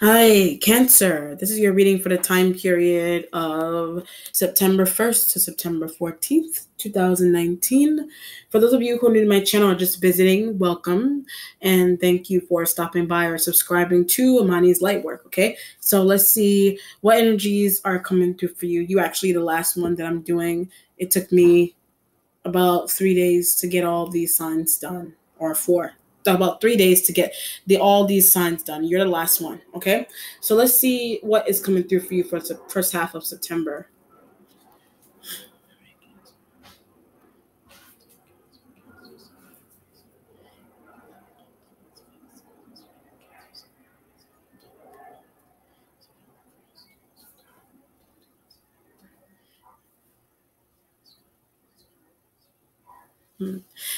Hi, Cancer. This is your reading for the time period of September 1st to September 14th, 2019. For those of you who are new to my channel or just visiting, welcome. And thank you for stopping by or subscribing to Amani's Lightwork, okay? So let's see what energies are coming through for you. You actually, the last one that I'm doing, it took me about 3 days to get all these signs done, or four. About 3 days to get all these signs done. You're the last one, okay? So let's see what is coming through for you for the first half of September.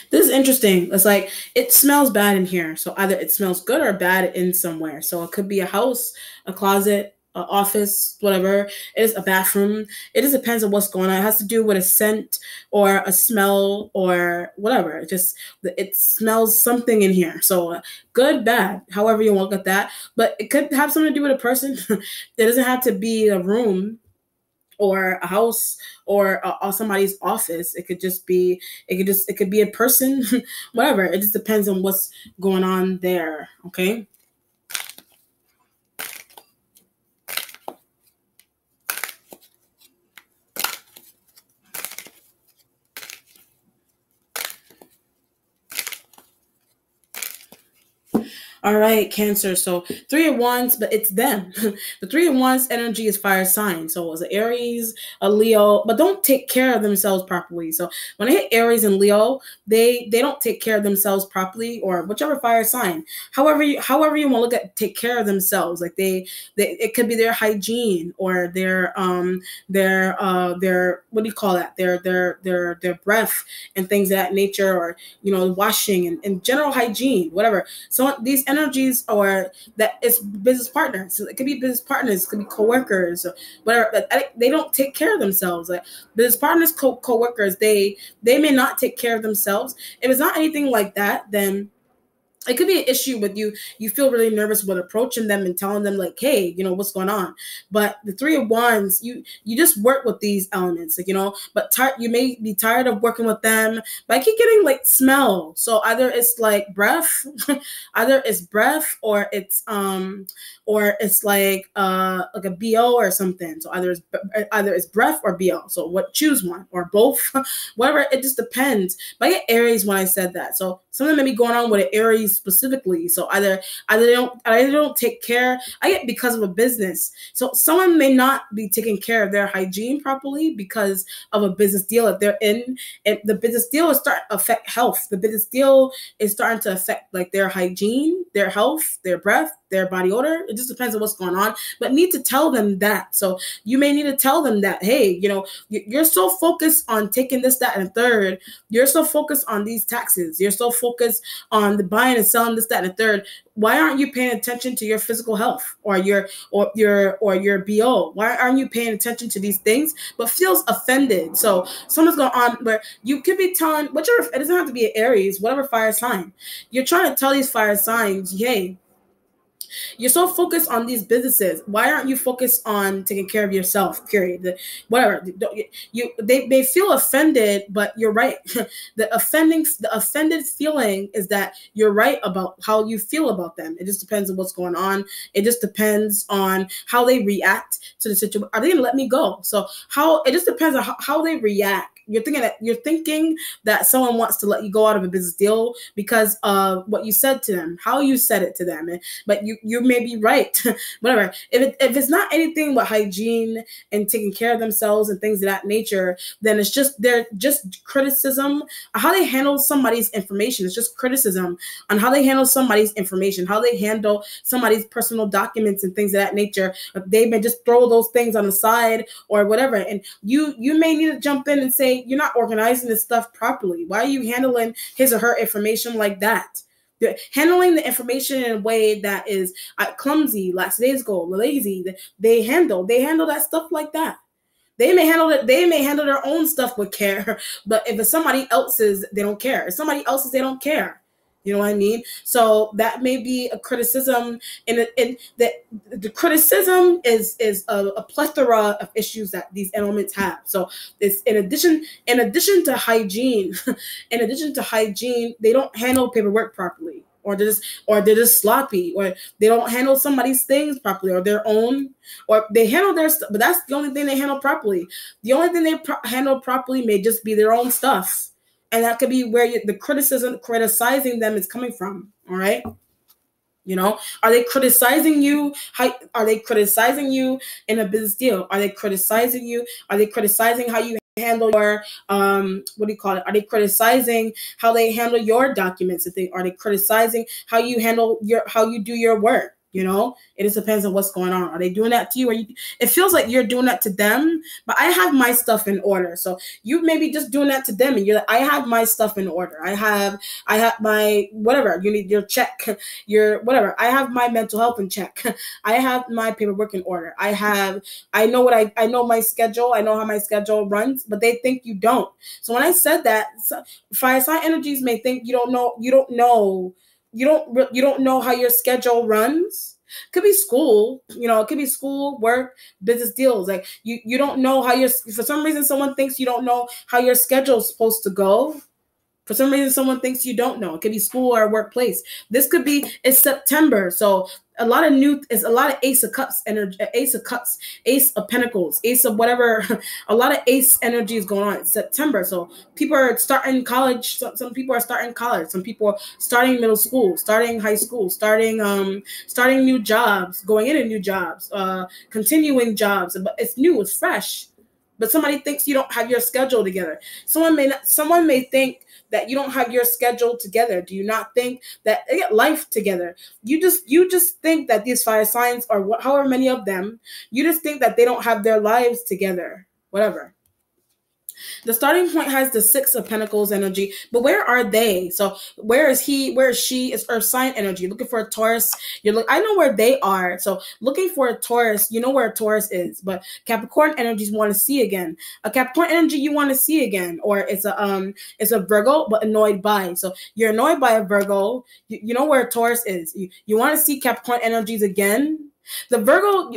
This is interesting. It's like it smells bad in here. So either it smells good or bad in somewhere. So it could be a house, a closet, an office, whatever. It is a bathroom. It just depends on what's going on. It has to do with a scent or a smell or whatever. It smells something in here. So good, bad, however you want to look at that. But it could have something to do with a person. It doesn't have to be a room or a house or somebody's office. It could be a person, whatever. It just depends on what's going on there. Okay. All right, Cancer. So 3 of Wands, but it's them. The 3 of Wands energy is fire sign. So it's an Aries, a Leo, but don't take care of themselves properly. So when I hit Aries and Leo, they don't take care of themselves properly, or whichever fire sign. However you want to look at take care of themselves. Like they it could be their hygiene or their what do you call that? Their breath and things of that nature, or washing and general hygiene, whatever. So these energies are that it's business partners. So it could be business partners, it could be coworkers, or whatever. But they don't take care of themselves. Like business partners, coworkers, they may not take care of themselves. If it's not anything like that, then it could be an issue with you. You feel really nervous with approaching them and telling them like, hey, what's going on. But the 3 of Wands, you just work with these elements, like, but you may be tired of working with them. But I keep getting like smell. So either it's like breath, either it's breath or it's like a BO or something. So either it's breath or BO. So choose one or both, whatever. It just depends. But I get Aries when I said that. So something may be going on with an Aries specifically. So either they don't take care. I get because of a business. So someone may not be taking care of their hygiene properly because of a business deal that they're in. And the business deal is starting to affect health. The business deal is starting to affect like their hygiene, their health, their breath, their body odor. It just depends on what's going on, but need to tell them that. So you may need to tell them that, hey, you're so focused on taking this, that, and a third. You're so focused on these taxes. You're so focused on the buying and selling this, that, and a third. Why aren't you paying attention to your physical health or your BO? Why aren't you paying attention to these things? But feels offended. So someone's going on where you could be telling, whichever, it doesn't have to be an Aries, whatever fire sign. You're trying to tell these fire signs, hey, you're so focused on these businesses. Why aren't you focused on taking care of yourself? Period. Whatever. They feel offended, but you're right. The offended feeling is that you're right about how you feel about them. It just depends on what's going on. It just depends on how they react to the situation. Are they gonna let me go? So it just depends on how they react. You're thinking that someone wants to let you go out of a business deal because of what you said to them, how you said it to them. But you may be right. Whatever. If it's not anything but hygiene and taking care of themselves and things of that nature, then they're just criticism. How they handle somebody's information. It's just criticism on how they handle somebody's information, how they handle somebody's personal documents and things of that nature. They may just throw those things on the side or whatever. And you may need to jump in and say, you're not organizing this stuff properly. Why are you handling his or her information like that? They're handling the information in a way that is clumsy, lackadaisical, lazy. They handle that stuff like that. They may handle it. They may handle their own stuff with care, but if it's somebody else's, they don't care. If somebody else's, they don't care. You know what I mean? So that may be a criticism, and the criticism is a plethora of issues that these elements have. So it's in addition to hygiene, in addition to hygiene, they don't handle paperwork properly, or they're just sloppy, or they don't handle somebody's things properly, or their own, or they handle their stuff, but that's the only thing they handle properly. The only thing they handle properly may just be their own stuff. And that could be where the criticizing them is coming from. All right. You know, are they criticizing you? Are they criticizing you in a business deal? Are they criticizing you? Are they criticizing how you handle your what do you call it? Are they criticizing how they handle your documents? Are they criticizing how you handle how you do your work? You know, it just depends on what's going on. Are they doing that to you? Or it feels like you're doing that to them, but I have my stuff in order. So you may be just doing that to them, and you're like, I have my stuff in order. I have my whatever. You need your check, your whatever. I have my mental health in check. I have my paperwork in order. I know my schedule. I know how my schedule runs, but they think you don't. So when I said that, fire sign energies may think you don't know how your schedule runs. Could be school, it could be school, work, business deals. Like you don't know how for some reason someone thinks you don't know how your schedule is supposed to go. For some reason, someone thinks you don't know. It could be school or workplace. It's September. So a lot of Ace of Cups energy, Ace of Pentacles, Ace of whatever. A lot of Ace energy is going on. It's September. So people are starting college. Some people are starting college. Some people are starting middle school, starting high school, starting new jobs, going into new jobs, continuing jobs. But it's new, it's fresh. But somebody thinks you don't have your schedule together. Someone may think that you don't have your schedule together. Do you not think that they get life together? You just think that these fire signs, or however many of them, you just think that they don't have their lives together. Whatever. The starting point has the Six of Pentacles energy, but where are they? So where is he? Where is she? It's Earth sign energy. Looking for a Taurus. I know where they are. So looking for a Taurus, you know where a Taurus is. But Capricorn energies want to see again. A Capricorn energy you want to see again, or it's a Virgo but annoyed by. So you're annoyed by a Virgo. You know where a Taurus is. You want to see Capricorn energies again. The Virgo,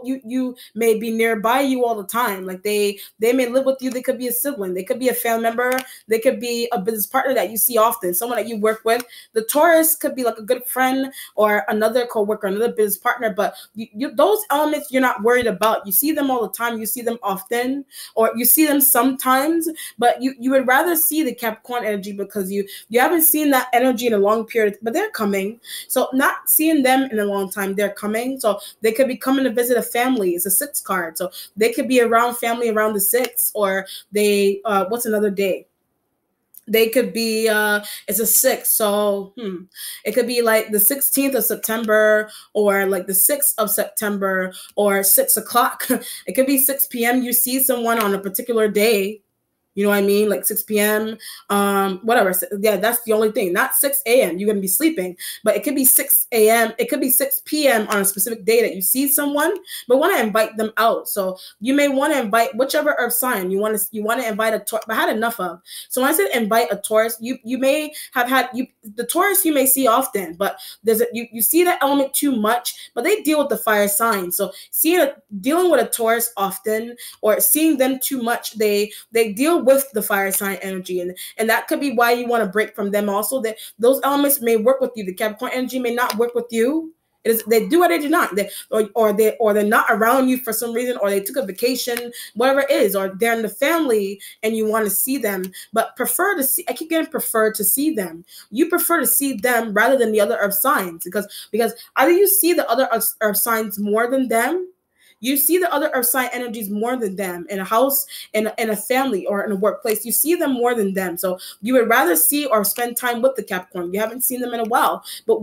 you may be nearby you all the time. Like they may live with you. They could be a sibling. They could be a family member. They could be a business partner that you see often, someone that you work with. The Taurus could be like a good friend or another coworker, another business partner. But those elements you're not worried about. You see them all the time. You see them often, or you see them sometimes. But you would rather see the Capricorn energy because you haven't seen that energy in a long period. But they're coming. So not seeing them in a long time, they're coming. So they could be coming to visit a family. It's a 6 card. So they could be around family around the 6, or they what's another day? They could be it's a 6. So it could be like the 16th of September, or like the 6th of September, or 6 o'clock. It could be 6 p.m. You see someone on a particular day. You know what I mean? Like 6 p.m., whatever. Yeah, that's the only thing. Not 6 a.m. You're going to be sleeping. But it could be 6 a.m. It could be 6 p.m. on a specific day that you see someone, but want to invite them out. So you may want to invite whichever earth sign you want to invite a Taurus. But I had enough of. So when I said invite a Taurus, you may have had the Taurus you may see often, but you see that element too much, but they deal with the fire sign. So dealing with a Taurus often, or seeing them too much, they deal with the fire sign energy, and that could be why you want to break from them also. That those elements may work with you. The Capricorn energy may not work with you. They do or they do not. They're not around you for some reason, or they took a vacation, whatever it is, or they're in the family and you want to see them, but prefer to see. I keep getting prefer to see them. You prefer to see them rather than the other earth signs, because either you see the other earth signs more than them. You see the other earth sign energies more than them in a house, in a family, or in a workplace. You see them more than them. So you would rather see or spend time with the Capricorn. You haven't seen them in a while. But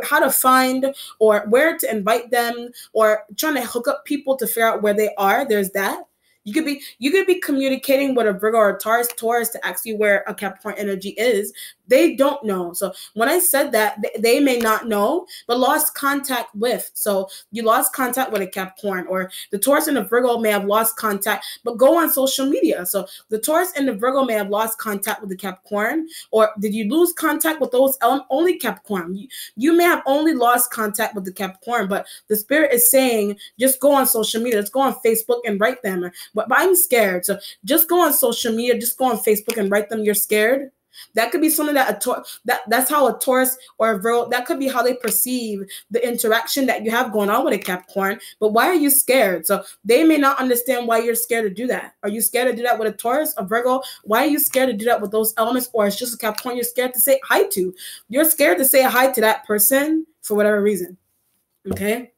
how to find, or where to invite them, or trying to hook up people to figure out where they are, there's that. You could be communicating with a Virgo or a Taurus to ask you where a Capricorn energy is. they don't know. So when I said that, they may not know, but lost contact with. So you lost contact with a Capricorn, or the Taurus and the Virgo may have lost contact, but go on social media. So the Taurus and the Virgo may have lost contact with the Capricorn, or did you lose contact with those only Capricorn? You may have only lost contact with the Capricorn, but the spirit is saying, just go on social media. Let's go on Facebook and write them. But I'm scared. So just go on social media, just go on Facebook and write them you're scared. That could be something that that's how a Taurus or a Virgo, that could be how they perceive the interaction that you have going on with a Capricorn. But why are you scared? So they may not understand why you're scared to do that. Are you scared to do that with a Taurus, a Virgo? Why are you scared to do that with those elements? Or it's just a Capricorn you're scared to say hi to. You're scared to say hi to that person for whatever reason. Okay?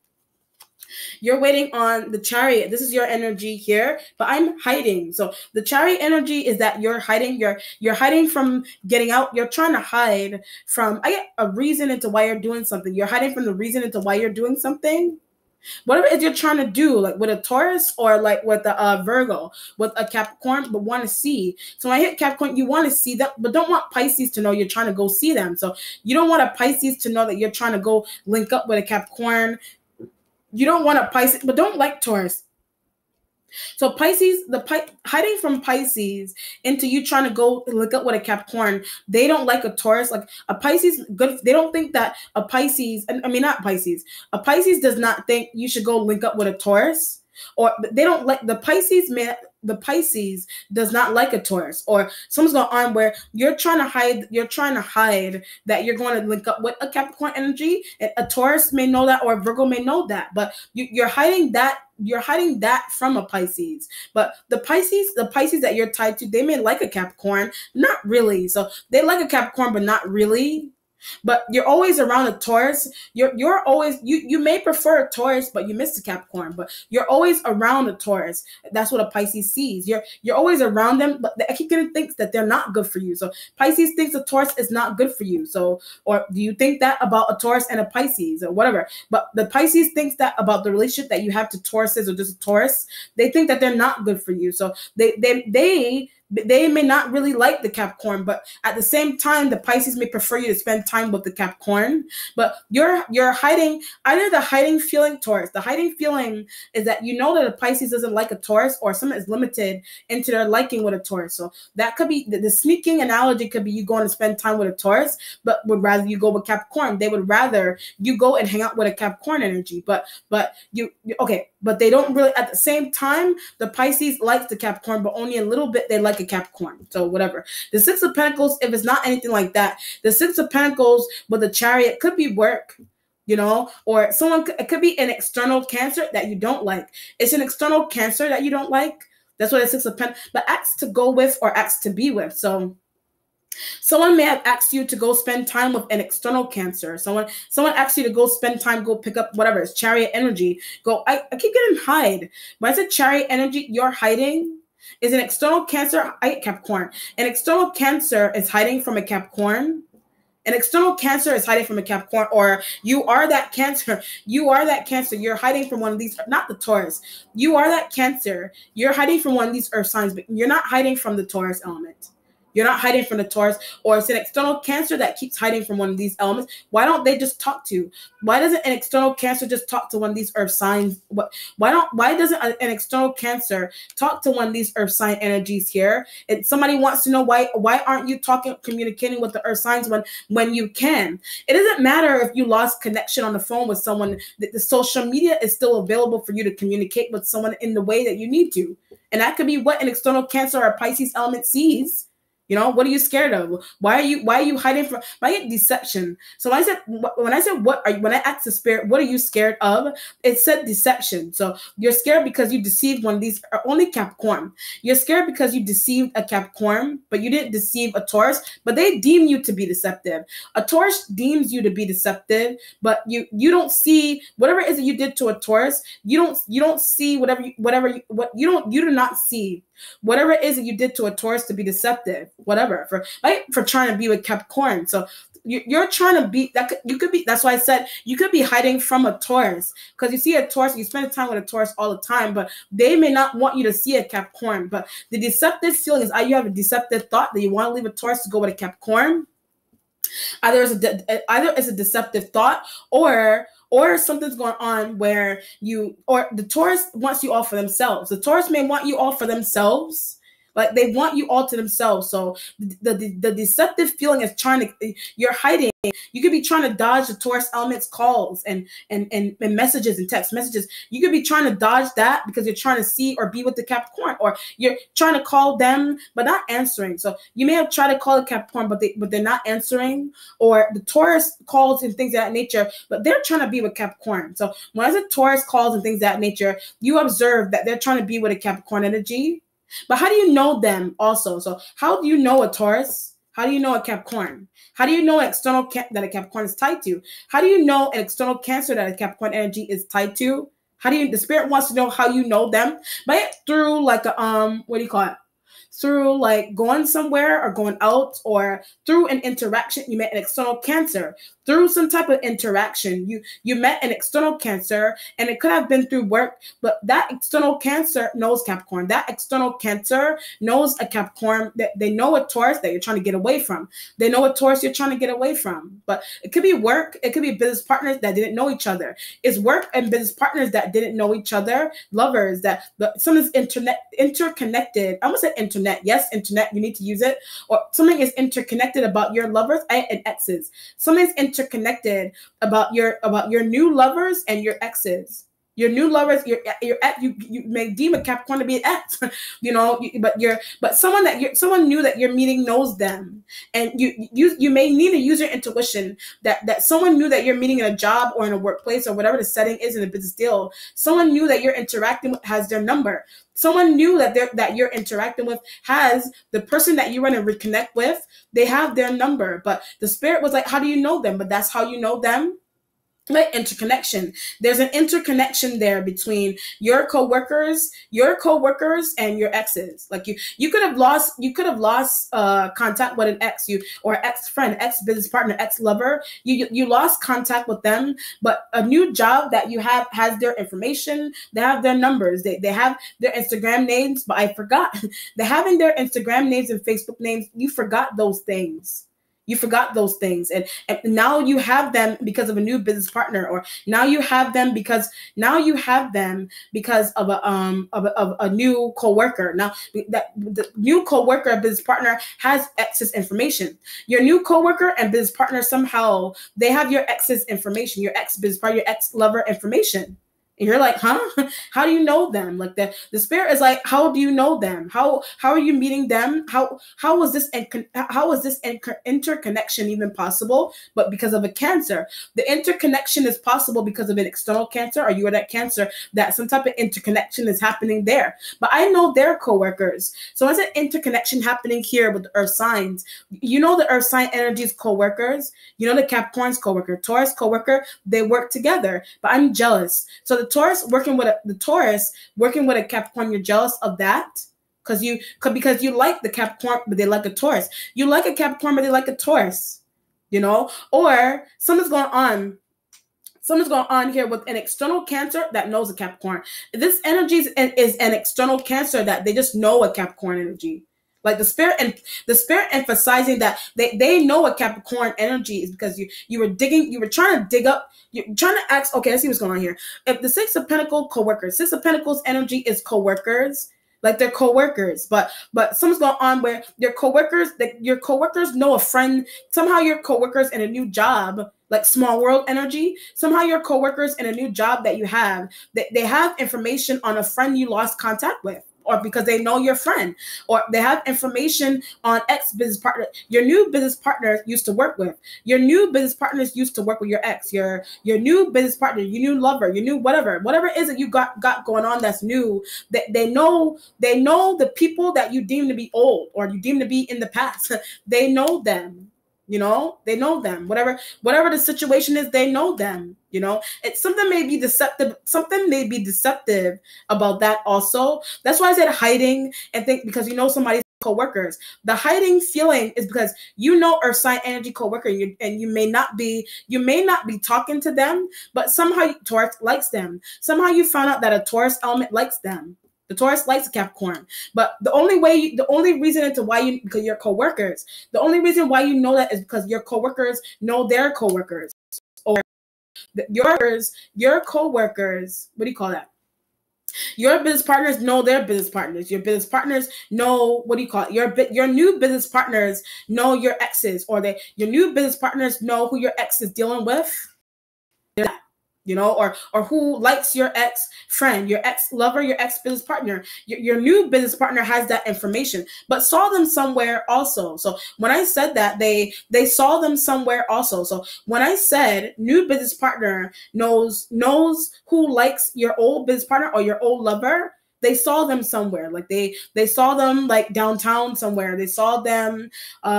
You're waiting on the Chariot. This is your energy here, but I'm hiding. So the Chariot energy is that you're hiding. You're hiding from getting out. You're trying to hide from, I get a reason into why you're doing something. You're hiding from the reason into why you're doing something. Whatever it is you're trying to do, like with a Taurus or like with a Virgo, with a Capricorn, but want to see. So when I hit Capricorn, you want to see them, but don't want Pisces to know you're trying to go see them. So you don't want a Pisces to know that you're trying to go link up with a Capricorn. You don't want a Pisces, but don't like Taurus. So Pisces, hiding from Pisces into you trying to go look up with a Capricorn, they don't like a Taurus. Like a Pisces, good. They don't think that a Pisces, I mean not Pisces. A Pisces does not think you should go link up with a Taurus, or they don't like the Pisces. Man, the Pisces does not like a Taurus, or someone's going on where you're trying to hide. You're trying to hide that you're going to link up with a Capricorn energy. And a Taurus may know that, or a Virgo may know that, but you're hiding that. You're hiding that from a Pisces. But the Pisces that you're tied to, they may like a Capricorn, not really. So they like a Capricorn, but not really. But you're always around a Taurus. You're always you may prefer a Taurus, but you miss the Capricorn. But you're always around a Taurus. That's what a Pisces sees. You're always around them, but I keep getting thinks that they're not good for you. So Pisces thinks a Taurus is not good for you. So, or do you think that about a Taurus and a Pisces or whatever? But the Pisces thinks that about the relationship that you have to Tauruses or just a Taurus. They think that they're not good for you. So they may not really like the Capricorn, but at the same time, the Pisces may prefer you to spend time with the Capricorn. But you're hiding, either the hiding feeling Taurus. The hiding feeling is that you know that a Pisces doesn't like a Taurus, or someone is limited into their liking with a Taurus. So that could be the sneaking analogy could be you going to spend time with a Taurus, but would rather you go with Capricorn. They would rather you go and hang out with a Capricorn energy. But you okay. But they don't really, at the same time, the Pisces likes the Capricorn, but only a little bit they like a Capricorn. So whatever. The Six of Pentacles, if it's not anything like that, the Six of Pentacles with the Chariot could be work, or it could be an external Cancer that you don't like. It's an external Cancer that you don't like. That's what a Six of Pentacles, but acts to go with or acts to be with. So someone may have asked you to go spend time with an external Cancer. Someone asked you to go spend time, go pick up whatever. It's Chariot energy. I keep getting hide. When I said Chariot energy, you're hiding. Is an external Cancer, Capricorn. An external Cancer is hiding from a Capricorn. An external Cancer is hiding from a Capricorn, or you are that Cancer. You are that Cancer. You're hiding from one of these, not the Taurus. You are that Cancer. You're hiding from one of these earth signs, but you're not hiding from the Taurus element. You're not hiding from the Taurus, or it's an external Cancer that keeps hiding from one of these elements. Why don't they just talk to? Why doesn't an external Cancer just talk to one of these earth signs? Why doesn't an external Cancer talk to one of these earth sign energies here? And somebody wants to know why aren't you communicating with the earth signs when you can? It doesn't matter if you lost connection on the phone with someone. The social media is still available for you to communicate with someone in the way that you need to. And that could be what an external Cancer or a Pisces element sees. What are you scared of? Why are you hiding from? I get deception. So when I asked the spirit, what are you scared of? It said deception. So you're scared because you deceived one of these, only Capricorn. You're scared because you deceived a Capricorn, but you didn't deceive a Taurus, but they deem you to be deceptive. A Taurus deems you to be deceptive, but you don't see whatever it is that you did to a Taurus. You don't see you do not see whatever it is that you did to a Taurus to be deceptive, whatever, for trying to be with Capricorn. So you're trying to be that. You could be. That's why I said you could be hiding from a Taurus, because you see a Taurus, you spend time with a Taurus all the time, but they may not want you to see a Capricorn. But the deceptive feeling is you have a deceptive thought that you want to leave a Taurus to go with a Capricorn. Either it's a deceptive thought, or something's going on where the Taurus wants you all for themselves. The Taurus may want you all for themselves. Like they want you all to themselves. So the deceptive feeling is you're hiding. You could be trying to dodge the Taurus element's calls and messages and text messages. You could be trying to dodge that because you're trying to see or be with the Capricorn, or you're trying to call them but not answering. So you may have tried to call the Capricorn, but they're not answering, or the Taurus calls and things of that nature, but they're trying to be with Capricorn. So when I said Taurus calls and things of that nature, you observe that they're trying to be with a Capricorn energy. But how do you know them also? So how do you know a Taurus? How do you know a Capricorn? How do you know an external that a Capricorn is tied to? How do you know an external Cancer that a Capricorn energy is tied to? The Spirit wants to know how you know them, but through like a what do you call it? Through like going somewhere or going out, or through an interaction. You met an external Cancer through some type of interaction. You met an external Cancer, and it could have been through work, but that external Cancer knows Capricorn. That external Cancer knows a Capricorn. That they know a Taurus that you're trying to get away from. They know a Taurus you're trying to get away from. But it could be work. It could be business partners that didn't know each other. It's work and business partners that didn't know each other. Lovers that something's interconnected. I almost said internet. Yes, internet. You need to use it. Or something is interconnected about your lovers and exes. Something's interconnected about your new lovers and your exes. Your new lovers, your ex, you may deem a Capricorn to be an ex, but someone new that you're meeting knows them, and you may need to use your intuition that someone new that you're meeting in a job or in a workplace or whatever the setting is in a business deal. Someone new that you're interacting with has their number. Someone new that you're interacting with has the person that you want to reconnect with. They have their number, but the Spirit was like, how do you know them? But that's how you know them. Like interconnection. There's an interconnection there between your coworkers and your exes. Like you could have lost contact with an ex, or ex friend, ex business partner, ex lover. You lost contact with them, but a new job that you have has their information. They have their numbers. They have their Instagram names, but I forgot. They're having their Instagram names and Facebook names. You forgot those things. You forgot those things, and now you have them because of a new business partner, or now you have them because of a new coworker. Now that the new coworker and business partner has ex's information. Your new coworker and business partner, somehow they have your ex's information, your ex business partner, your ex lover information. And you're like, huh? How do you know them? Like the Spirit is like, how do you know them? How are you meeting them? How is this interconnection even possible? But because of a Cancer, the interconnection is possible because of an external Cancer, or you are that Cancer that some type of interconnection is happening there. But I know their coworkers. So there's an interconnection happening here with the Earth signs. You know the Earth sign energies coworkers. You know the Capricorn's coworker, Taurus coworker. They work together. But I'm jealous. So the Taurus working with a Capricorn, you're jealous of that because you like the Capricorn, but they like a Taurus. You like a Capricorn, but they like a Taurus, or something's going on. Something's going on here with an external Cancer that knows a Capricorn. This energy is an external Cancer that they just know a Capricorn energy. Like the Spirit emphasizing that they know a Capricorn energy is because you were trying to dig up, you're trying to ask, okay, let's see what's going on here. If the Six of Pentacles coworkers, Six of Pentacles energy is coworkers, like they're coworkers, but something's going on where your coworkers know a friend. Somehow your coworkers in a new job, like small world energy. Somehow your coworkers in a new job that you have, they have information on a friend you lost contact with, or because they know your friend, or they have information on ex business partner. Your new business partner used to work with. Your new business partners used to work with your ex. Your new business partner, your new lover, your new whatever it is that you got going on that's new. They know the people that you deem to be old or you deem to be in the past. They know them. They know them. Whatever the situation is, they know them. It's something may be deceptive. Something may be deceptive about that also. That's why I said hiding and think, because somebody's coworkers. The hiding feeling is because Earth sign energy coworker, and you may not be talking to them, but somehow Taurus likes them. Somehow you found out that a Taurus element likes them. The Taurus likes the Capricorn. But the only reason into why because you're coworkers, the only reason why you know that is because your coworkers know their coworkers. Or your coworkers, what do you call that? Your business partners know their business partners. Your business partners know, what do you call it? Your new business partners know your exes, or your new business partners know who your ex is dealing with. Or who likes your ex friend, your ex lover, your ex business partner. Your new business partner has that information, but saw them somewhere also. So when I said that, they saw them somewhere also. So when I said new business partner knows who likes your old business partner or your old lover, they saw them somewhere. Like they saw them like downtown somewhere. They saw them in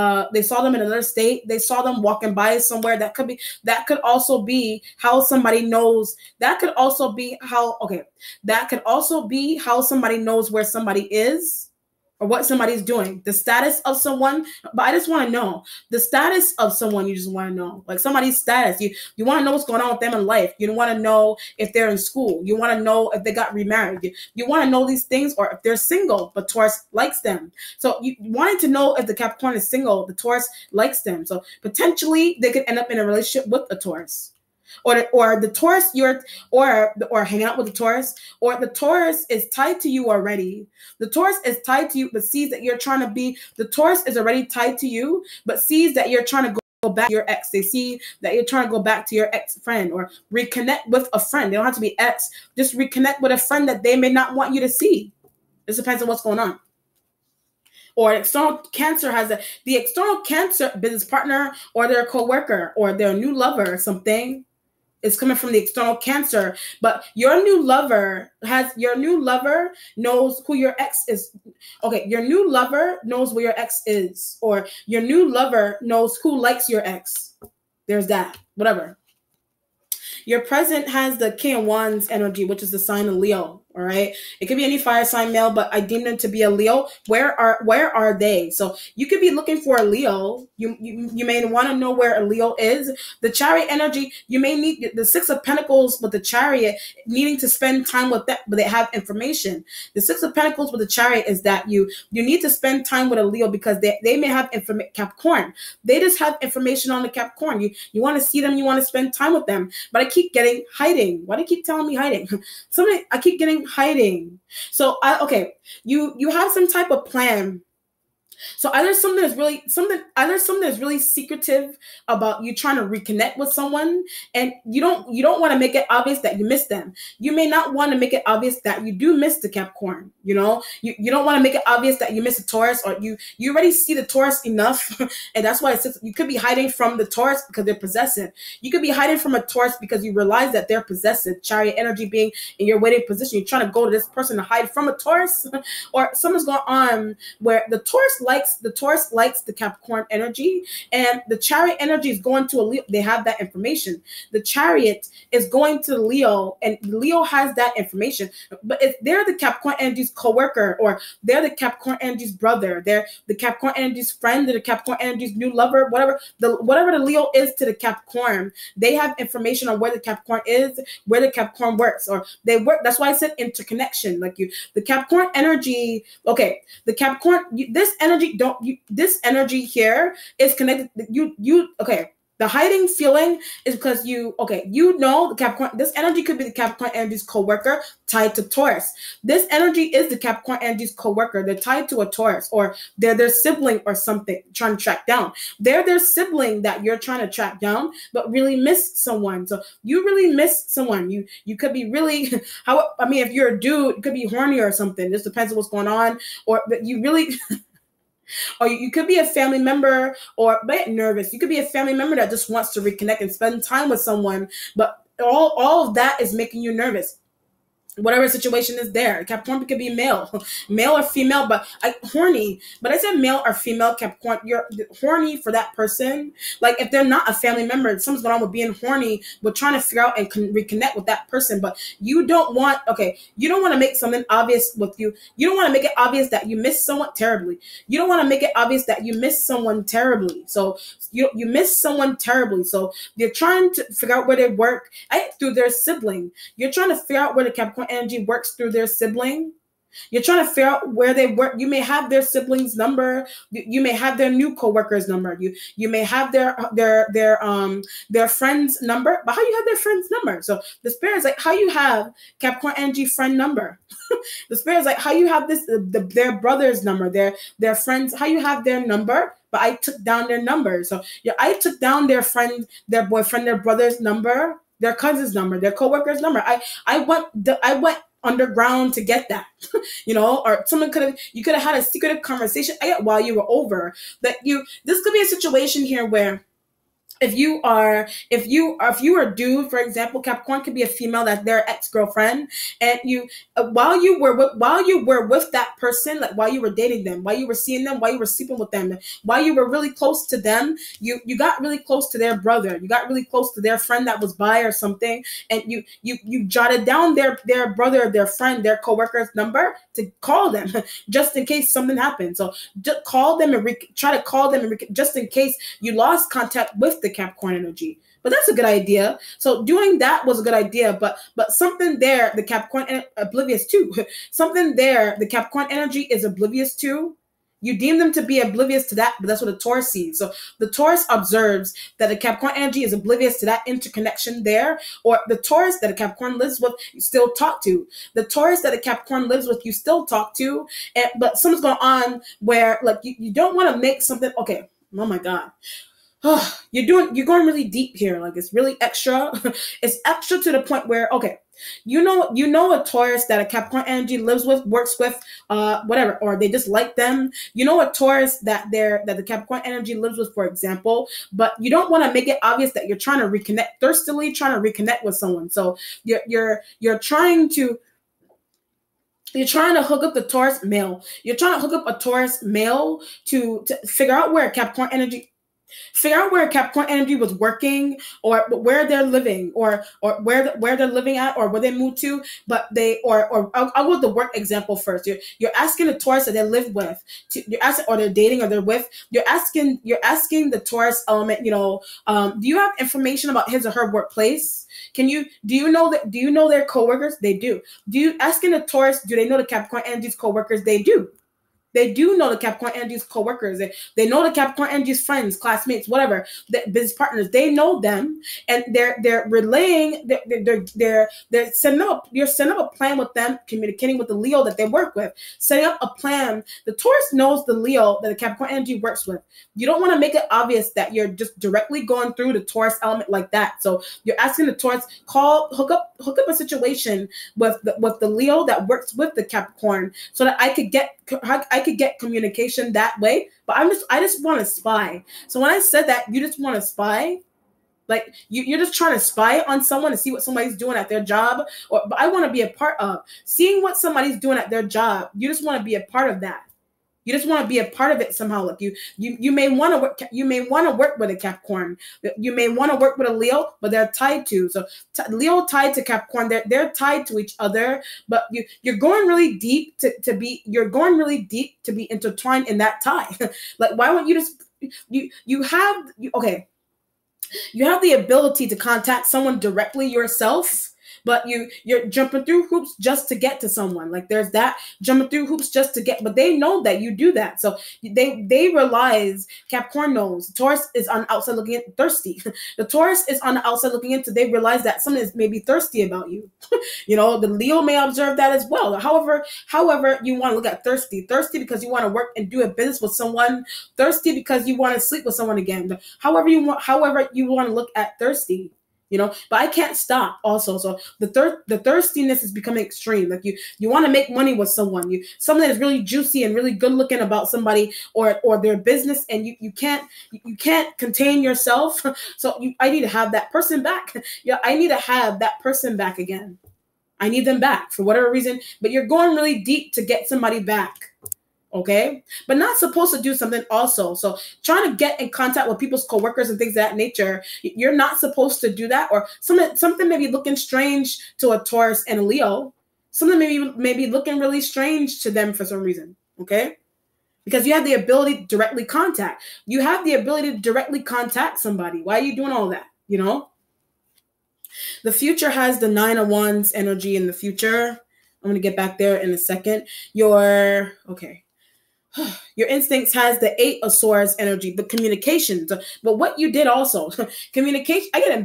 another state. They saw them walking by somewhere. That could also be how somebody knows. That could also be how somebody knows where somebody is or what somebody's doing, the status of someone. But I just want to know the status of someone. You just want to know, like, somebody's status. You want to know what's going on with them in life. You don't want to know if they're in school. You want to know if they got remarried. You want to know these things, or if they're single, but Taurus likes them. So you wanted to know if the Capricorn is single, the Taurus likes them. So potentially they could end up in a relationship with a Taurus. Or the Taurus, or hang out with the Taurus, or the Taurus is tied to you already. The Taurus is tied to you, but sees that you're trying to be. The Taurus is already tied to you, but sees that you're trying to go back to your ex. They see that you're trying to go back to your ex friend, or reconnect with a friend. They don't have to be ex. Just reconnect with a friend that they may not want you to see. This depends on what's going on. Or external Cancer has the external Cancer business partner, or their coworker, or their new lover or something. It's coming from the external Cancer, but your new lover knows who your ex is. Okay, your new lover knows where your ex is, or your new lover knows who likes your ex. There's that, whatever. Your present has the King of Wands energy, which is the sign of Leo. All right. It could be any fire sign male, but I deem them to be a Leo. Where are they? So you could be looking for a Leo. You may want to know where a Leo is. The Chariot energy, you may need the Six of Pentacles with the Chariot, needing to spend time with that, but they have information. The Six of Pentacles with the Chariot is that you need to spend time with a Leo, because they may have information. Capricorn, they just have information on the Capricorn. You want to see them, you want to spend time with them, but I keep getting hiding. Why do you keep telling me hiding? I keep getting hiding. So you have some type of plan. So either something is really secretive about you trying to reconnect with someone, and you don't want to make it obvious that you miss them. You may not want to make it obvious that you do miss the Capricorn. You don't want to make it obvious that you miss a Taurus, or you already see the Taurus enough, and that's why it says you could be hiding from the Taurus because they're possessive. You could be hiding from a Taurus because you realize that they're possessive. Chariot energy being in your waiting position, you're trying to go to this person to hide from a Taurus, or something's going on where the Taurus likes the Capricorn energy, and the Chariot energy is going to a Leo. They have that information. The Chariot is going to Leo, and Leo has that information. But if they're the Capricorn energy's coworker, or they're the Capricorn energy's brother, they're the Capricorn energy's friend, or the Capricorn energy's new lover, whatever the Leo is to the Capricorn, they have information on where the Capricorn is, where the Capricorn works, or they work. That's why I said interconnection. Like the Capricorn energy. Okay, the Capricorn. This energy here is connected. Okay. The hiding feeling is because the Capricorn, this energy could be the Capricorn energy's coworker tied to Taurus. This energy is the Capricorn energy's coworker. They're tied to a Taurus, or they're their sibling or something, trying to track down. They're their sibling that you're trying to track down, but really miss someone. So you really miss someone. You could be really, if you're a dude, it could be horny or something. This depends on what's going on, but you really... Or you could be a family member, or but nervous. You could be a family member that just wants to reconnect and spend time with someone, but all of that is making you nervous. Whatever situation is there. Capricorn could be male or female, but horny. But I said male or female Capricorn. You're horny for that person. Like if they're not a family member, something's going on with being horny, but trying to figure out and reconnect with that person. But you don't want to make something obvious with you. You don't want to make it obvious that you miss someone terribly. You don't want to make it obvious that you miss someone terribly. So you miss someone terribly. So you're trying to figure out where they work through their sibling. You're trying to figure out where the Capricorn energy works through their sibling. You're trying to figure out where they work. You may have their siblings' number. You may have their new coworkers' number. You may have their friend's number. But how you have their friend's number? So the spirit is like how you have Capricorn energy friend number. The spirit is like how you have their brother's number, their friends. How you have their number? But I took down their number. So yeah, I took down their friend, their boyfriend, their brother's number, their cousin's number, their coworker's number. I went underground to get that, or you could have had a secretive conversation while you were over that. This could be a situation here where if you are a dude, for example, Capricorn could be a female that's their ex-girlfriend, and you while you were with that person, like while you were dating them, while you were seeing them, while you were sleeping with them, while you were really close to them, you got really close to their brother, you got really close to their friend that was bi or something, and you jotted down their brother, their friend, their coworker's number to call them just in case something happened. So just call them and try to call them just in case you lost contact with the Capricorn energy. But that's a good idea. So doing that was a good idea, but something there the Capricorn oblivious to. Something there the Capricorn energy is oblivious to. You deem them to be oblivious to that, but that's what the Taurus sees. So the Taurus observes that the Capricorn energy is oblivious to that interconnection there, or the Taurus that a Capricorn lives with, you still talk to. The Taurus that a Capricorn lives with, you still talk to, but something's going on where like you don't want to make something, okay, oh my God. You're going really deep here. Like it's really extra. It's extra to the point where, okay, you know a Taurus that a Capricorn energy lives with, works with, whatever, or they just like them. You know a Taurus that the Capricorn energy lives with, for example, but you don't want to make it obvious that you're trying to reconnect, thirstily trying to reconnect with someone. So you're trying to hook up the Taurus male. You're trying to hook up a Taurus male to figure out where Capricorn energy was working, or where they're living, or where they're living at, or where they moved to. But or I'll go with the work example first. You're asking the Taurus that they live with, you're asking, or they're dating, or they're with. You're asking the Taurus element. Do you have information about his or her workplace? Do you know their coworkers? They do. Asking the Taurus, do they know the Capricorn energy's coworkers? They do. They do know the Capricorn energy's coworkers. They know the Capricorn energy's friends, classmates, whatever, business partners. They know them, and they're relaying. They're setting up. You're setting up a plan with them, communicating with the Leo that they work with, setting up a plan. The Taurus knows the Leo that the Capricorn energy works with. You don't want to make it obvious that you're just directly going through the Taurus element like that. So you're asking the Taurus, hook up a situation with the Leo that works with the Capricorn, so that I could get communication that way. But I just want to spy. So when I said that you just want to spy, like you're just trying to spy on someone to see what somebody's doing at their job, but I want to be a part of seeing what somebody's doing at their job. You just want to be a part of that. You just want to be a part of it somehow. Like you may want to work. You may want to work with a Capricorn. You may want to work with a Leo, but they're tied to. So Leo tied to Capricorn. They're tied to each other. But you're going really deep to be. You're going really deep to be intertwined in that tie. Like why won't you just you have the ability to contact someone directly yourself. But you're jumping through hoops just to get to someone. Like there's that jumping through hoops just to get, but they know that you do that. So they realize, Capricorn knows, Taurus is on the outside looking in, thirsty. The Taurus is on the outside looking in, so they realize that someone is maybe thirsty about you. The Leo may observe that as well. However you want to look at thirsty because you want to work and do a business with someone, thirsty because you want to sleep with someone again. However you want to look at thirsty. But I can't stop also. So the thirstiness is becoming extreme. Like you want to make money with someone, something that's really juicy and really good looking about somebody or their business, and you can't contain yourself. So I need to have that person back. I need to have that person back again. I need them back for whatever reason, but you're going really deep to get somebody back. Okay, but not supposed to do something also. So trying to get in contact with people's coworkers and things of that nature, you're not supposed to do that. Or something may be looking strange to a Taurus and a Leo. Something may be looking really strange to them for some reason. Okay, because you have the ability to directly contact. You have the ability to directly contact somebody. Why are you doing all that? The future has the 9 of Wands energy in the future. I'm going to get back there in a second. Your instincts has the 8 of Swords energy, but communications. But what you did also, communication, I get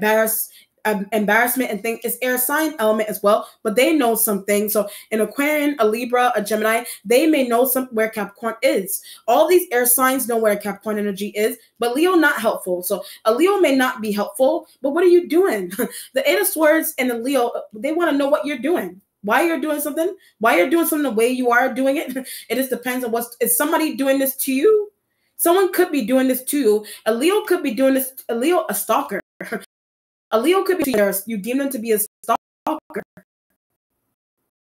embarrassment and think it's air sign element as well, but they know something. So an Aquarian, a Libra, a Gemini, they may know where Capricorn is. All these air signs know where Capricorn energy is, but Leo not helpful. So a Leo may not be helpful, but what are you doing? The 8 of Swords and the Leo, they want to know what you're doing. Why you're doing something, the way you are doing it. It just depends on is somebody doing this to you? Someone could be doing this to you. A Leo could be doing this, a stalker. A Leo could be, you deem them to be a stalker.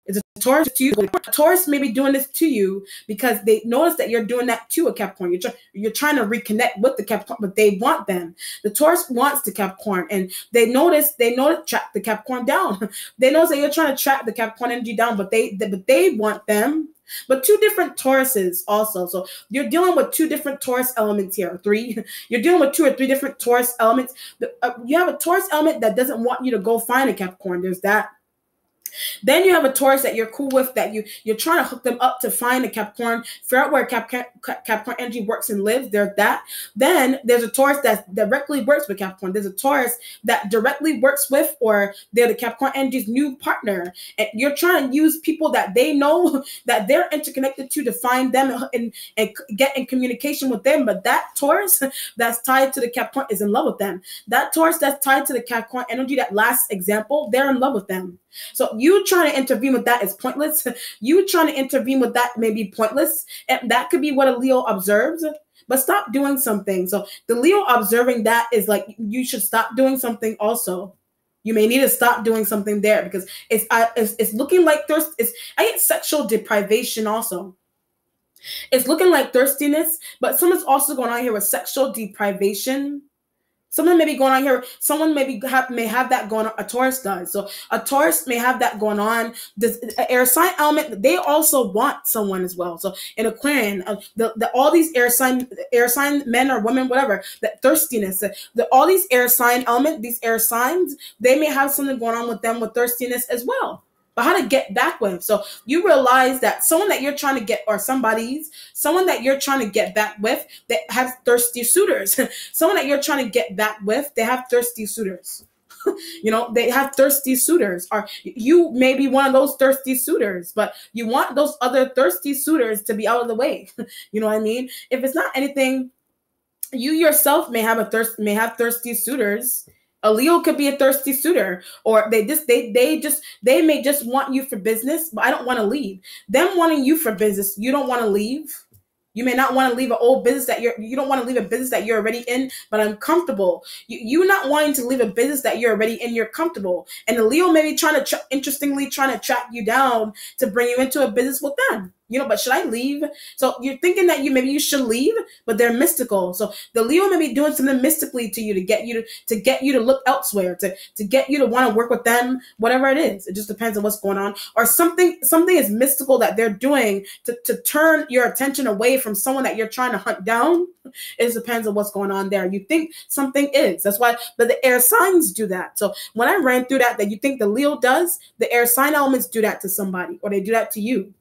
It's a Taurus to you. A Taurus may be doing this to you because they notice that you're doing that to a Capricorn. You're trying to reconnect with the Capricorn, but they want them. The Taurus wants the Capricorn, and they notice track the Capricorn down. They notice that you're trying to track the Capricorn energy down, but they want them. But 2 different Tauruses also. So you're dealing with 2 different Taurus elements here, 3. You're dealing with 2 or 3 different Taurus elements. You have a Taurus element that doesn't want you to go find a Capricorn. There's that. Then you have a Taurus that you're cool with, that you're trying to hook them up to find a Capricorn, figure out where Capricorn energy works and lives. There's that. Then there's a Taurus that directly works with Capricorn. There's a Taurus that directly works with, or they're the Capricorn energy's new partner. And you're trying to use people that they know that they're interconnected to find them and get in communication with them. But that Taurus that's tied to the Capricorn is in love with them. That Taurus that's tied to the Capricorn energy, that last example, they're in love with them. So you trying to intervene with that is pointless. You trying to intervene with that may be pointless. And that could be what a Leo observes. But stop doing something. So the Leo observing that is like, you should stop doing something also. You may need to stop doing something there, because it's looking like thirst. I get sexual deprivation also. It's looking like thirstiness, but something's also going on here with sexual deprivation. Someone may be going on here. Someone may have that going on. A Taurus does. So a Taurus may have that going on. This air sign element, they also want someone as well. So in Aquarian, all these air sign men or women, whatever, that thirstiness, all these air sign element, these air signs, they may have something going on with them with thirstiness as well. But how to get back with. So you realize that someone that you're trying to get, or someone that you're trying to get back with, that have thirsty suitors. Someone that you're trying to get back with, they have thirsty suitors. They have thirsty suitors. Or you may be one of those thirsty suitors, but you want those other thirsty suitors to be out of the way. You know what I mean? If it's not anything, you yourself may have thirsty suitors. A Leo could be a thirsty suitor, or they may just want you for business, but I don't want to leave. Them wanting you for business, you don't want to leave. You may not want to leave an old business you don't want to leave a business that you're already in, but I'm comfortable. You not wanting to leave a business that you're already in, you're comfortable. And the Leo may be trying to track you down to bring you into a business with them. But should I leave? So you're thinking that maybe you should leave, but they're mystical. So the Leo may be doing something mystically to you to get you to look elsewhere, to get you to want to work with them, whatever it is. It just depends on what's going on. Or something is mystical that they're doing to turn your attention away from someone that you're trying to hunt down. It just depends on what's going on there. You think something is. That's why, but the air signs do that. So when I ran through that you think the Leo does, the air sign elements do that to somebody, or they do that to you.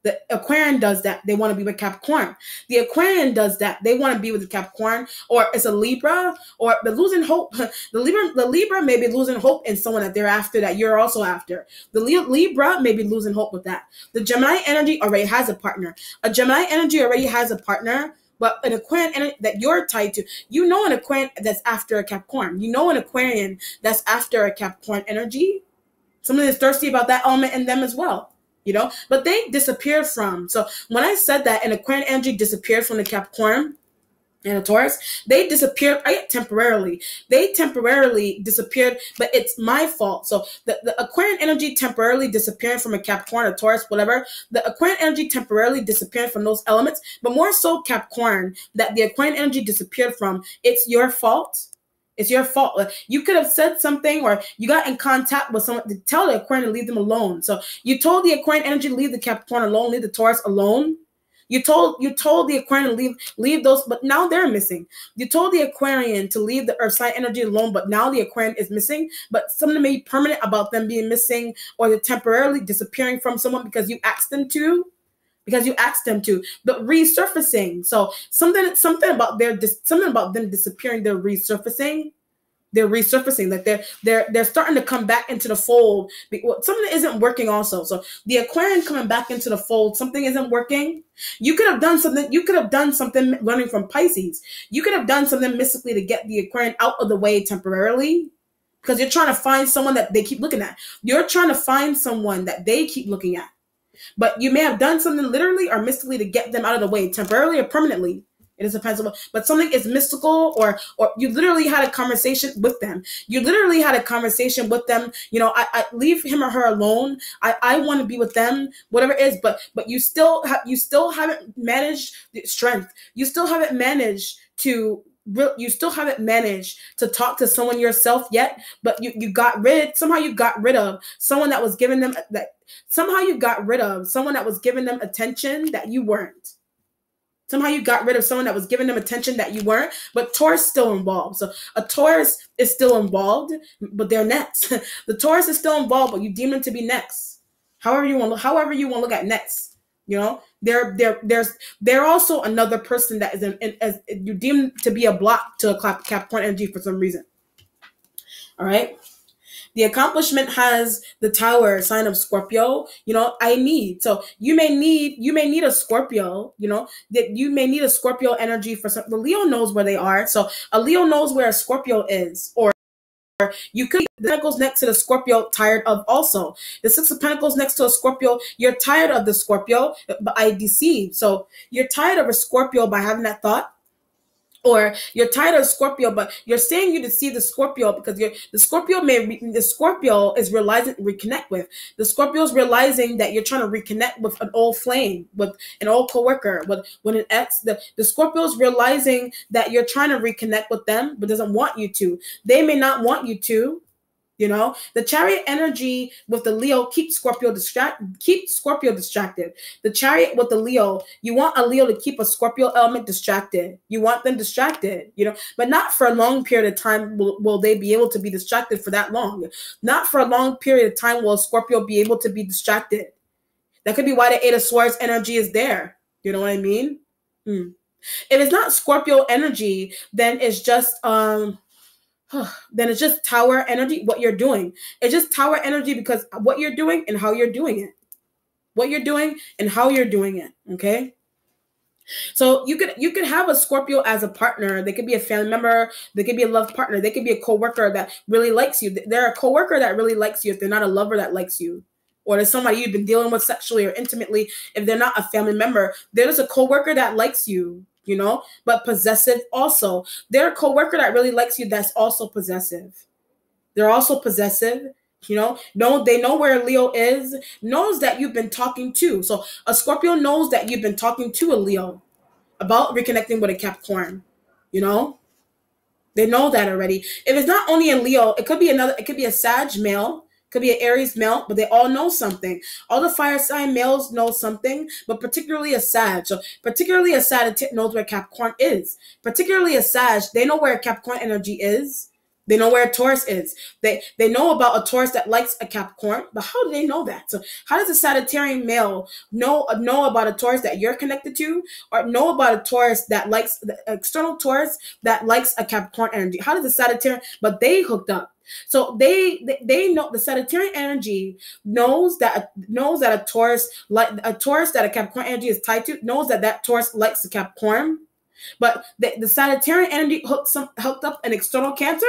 The Aquarian does that. They want to be with Capricorn. The Aquarian does that. They want to be with the Capricorn, or it's a Libra, or they're losing hope. The Libra may be losing hope in someone that they're after, that you're also after. The Libra may be losing hope with that. The Gemini energy already has a partner. A Gemini energy already has a partner. But an Aquarian that you're tied to, an Aquarian that's after a Capricorn. An Aquarian that's after a Capricorn energy. Someone is thirsty about that element in them as well. But they disappeared from. So when I said that an Aquarian energy disappeared from the Capricorn and a Taurus, they disappeared temporarily. They temporarily disappeared, but it's my fault. So the Aquarian energy temporarily disappearing from a Capricorn, a Taurus, whatever. The Aquarian energy temporarily disappeared from those elements, but more so Capricorn, that the Aquarian energy disappeared from. It's your fault. It's your fault. You could have said something, or you got in contact with someone to tell the Aquarian to leave them alone. So you told the Aquarian energy to leave the Capricorn alone, leave the Taurus alone. You told the Aquarian to leave those, but now they're missing. You told the Aquarian to leave the earth sign energy alone, but now the Aquarian is missing. But something may be permanent about them being missing, or they're temporarily disappearing from someone because you asked them to. But resurfacing. So something about them disappearing, they're resurfacing. Like they're starting to come back into the fold. Something isn't working also. So the Aquarian coming back into the fold, something isn't working. You could have done something running from Pisces. You could have done something mystically to get the Aquarian out of the way temporarily, because you're trying to find someone that they keep looking at. You're trying to find someone that they keep looking at. But you may have done something literally or mystically to get them out of the way, temporarily or permanently. It is depends on, but something is mystical, or you literally had a conversation with them. You know, I leave him or her alone. I want to be with them, whatever it is. But you still haven't managed the strength. You still haven't managed to talk to someone yourself yet. But you got rid of someone that was giving them that. Somehow you got rid of someone that was giving them attention that you weren't. But Taurus is still involved. So a Taurus is still involved, but they're next. The Taurus is still involved, but you deem them to be next. However you want to look at next. You know, they're also another person that is as you deem to be a block to a Capricorn energy for some reason. All right. The accomplishment has the Tower, sign of Scorpio. You know, so you may need a Scorpio, you know, that you may need a Scorpio energy for some. The Leo knows where they are. So a Leo knows where a Scorpio is, or you could the Pentacles next to the Scorpio, tired of also. The Six of Pentacles next to a Scorpio, you're tired of the Scorpio, but I deceived. So you're tired of a Scorpio by having that thought. Or you're tired of Scorpio, but you're saying you deceive the Scorpio because the Scorpio is realizing reconnect with. The Scorpio is realizing that you're trying to reconnect with an old flame, with an old coworker, with an ex. The Scorpio is realizing that you're trying to reconnect with them, but doesn't want you to. They may not want you to. You know, the Chariot energy with the Leo keeps Scorpio distracted. The Chariot with the Leo, you want a Leo to keep a Scorpio element distracted. You want them distracted, you know, but not for a long period of time will they be able to be distracted for that long. Not for a long period of time will Scorpio be able to be distracted. That could be why the Eight of Swords energy is there. You know what I mean? If it's not Scorpio energy, then it's just Tower energy. What you're doing, it's just Tower energy because what you're doing and how you're doing it. Okay, so you could have a Scorpio as a partner. They could be a family member, they could be a love partner, they could be a coworker that really likes you. They're a coworker that really likes you if they're not a lover that likes you, or there's somebody you've been dealing with sexually or intimately. If they're not a family member, there's a coworker that likes you. You know, but possessive also. They're a coworker that really likes you that's also possessive. They're also possessive, you know. No, they know where Leo is, knows that you've been talking to. So a Scorpio knows that you've been talking to a Leo about reconnecting with a Capricorn, you know. They know that already. If it's not only a Leo, it could be a Sag male, could be an Aries male, but they all know something. All the fire sign males know something, but particularly a Sag. So particularly a Sag knows where Capricorn is. Particularly a Sag, they know where Capricorn energy is. They know where a Taurus is. They know about a Taurus that likes a Capricorn, but how do they know that? So how does a Sagittarian male know about a Taurus that you're connected to, or know about a Taurus that likes the external Taurus that likes a Capricorn energy? How does a Sagittarian? But they hooked up. So they know the Sagittarian energy knows that a Taurus that a Capricorn energy is tied to knows that Taurus likes the Capricorn. But the Sagittarian energy hooked up an external Cancer.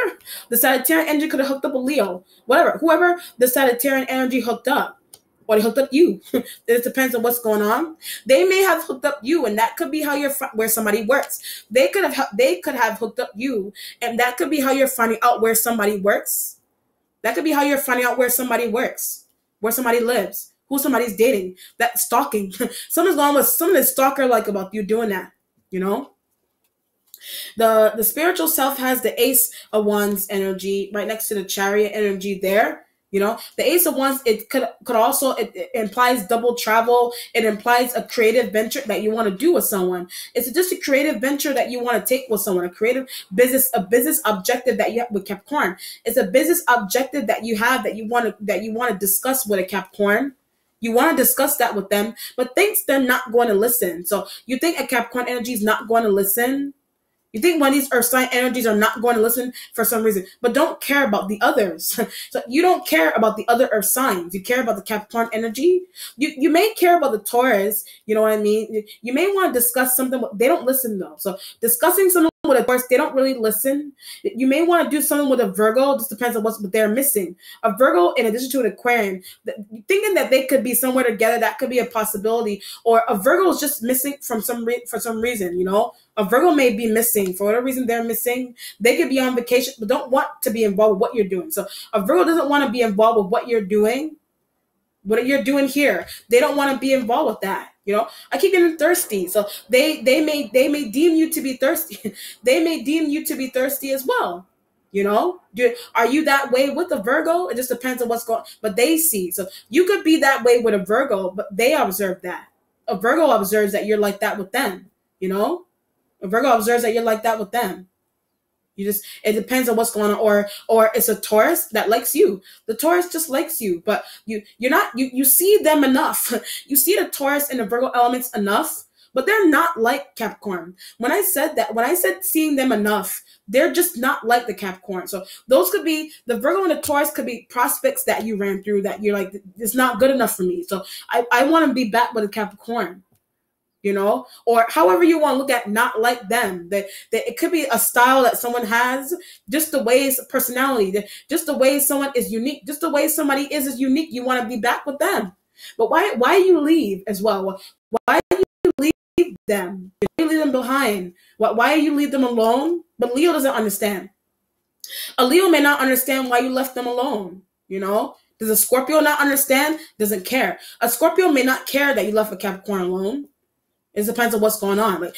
The Sagittarian energy could have hooked up a Leo, whoever the Sagittarian energy hooked up. Or they hooked up you. It depends on what's going on. They may have hooked up you, and that could be how where somebody works. They could have hooked up you, and that could be how you're finding out where somebody works. That could be how you're finding out where somebody works, where somebody lives, who somebody's dating. That stalking. Something's going on with something stalker-like about you doing that. You know. The spiritual self has the Ace of Wands energy right next to the Chariot energy there. The Ace of Wands, it could also, it implies double travel. It implies a creative venture that you want to do with someone. It's just a creative venture that you want to take with someone, a creative a business objective that you have with Capricorn. It's a business objective that you have that you want to discuss with a Capricorn. You want to discuss that with them, but thinks they're not going to listen. So you think a Capricorn energy is not going to listen? You think one of these earth sign energies are not going to listen for some reason, but don't care about the others. So you don't care about the other earth signs. You care about the Capricorn energy. You may care about the Taurus. You know what I mean? You may want to discuss something, but they don't listen though. So discussing something with a Taurus, they don't really listen. You may want to do something with a Virgo. It just depends on what they're missing. A Virgo, in addition to an Aquarian, thinking that they could be somewhere together, that could be a possibility. Or a Virgo is just missing for some reason. A Virgo may be missing. For whatever reason they're missing. They could be on vacation, but don't want to be involved with what you're doing. So a Virgo doesn't want to be involved with what you're doing. What you're doing here. They don't want to be involved with that. I keep getting thirsty. So they may deem you to be thirsty. They may deem you to be thirsty as well. Are you that way with a Virgo? It just depends on what's going on. But they see. So you could be that way with a Virgo, but they observe that. A Virgo observes that you're like that with them. A Virgo observes that you're like that with them. It depends on what's going on, or it's a Taurus that likes you. The Taurus just likes you, but you see them enough. You see the Taurus and the Virgo elements enough, but they're not like Capricorn. When I said seeing them enough, they're just not like the Capricorn. So those could be, the Virgo and the Taurus could be prospects that you ran through that you're like, it's not good enough for me. So I want to be back with a Capricorn. Or however you want to look at not like them. That it could be a style that someone has, just the way it's personality, just the way someone is unique, just the way somebody is unique. You want to be back with them. But why you leave as well? Why you leave them? Why you leave them behind? Why you leave them alone? But Leo doesn't understand. A Leo may not understand why you left them alone. Does a Scorpio not understand? Doesn't care. A Scorpio may not care that you left a Capricorn alone. It depends on what's going on. Like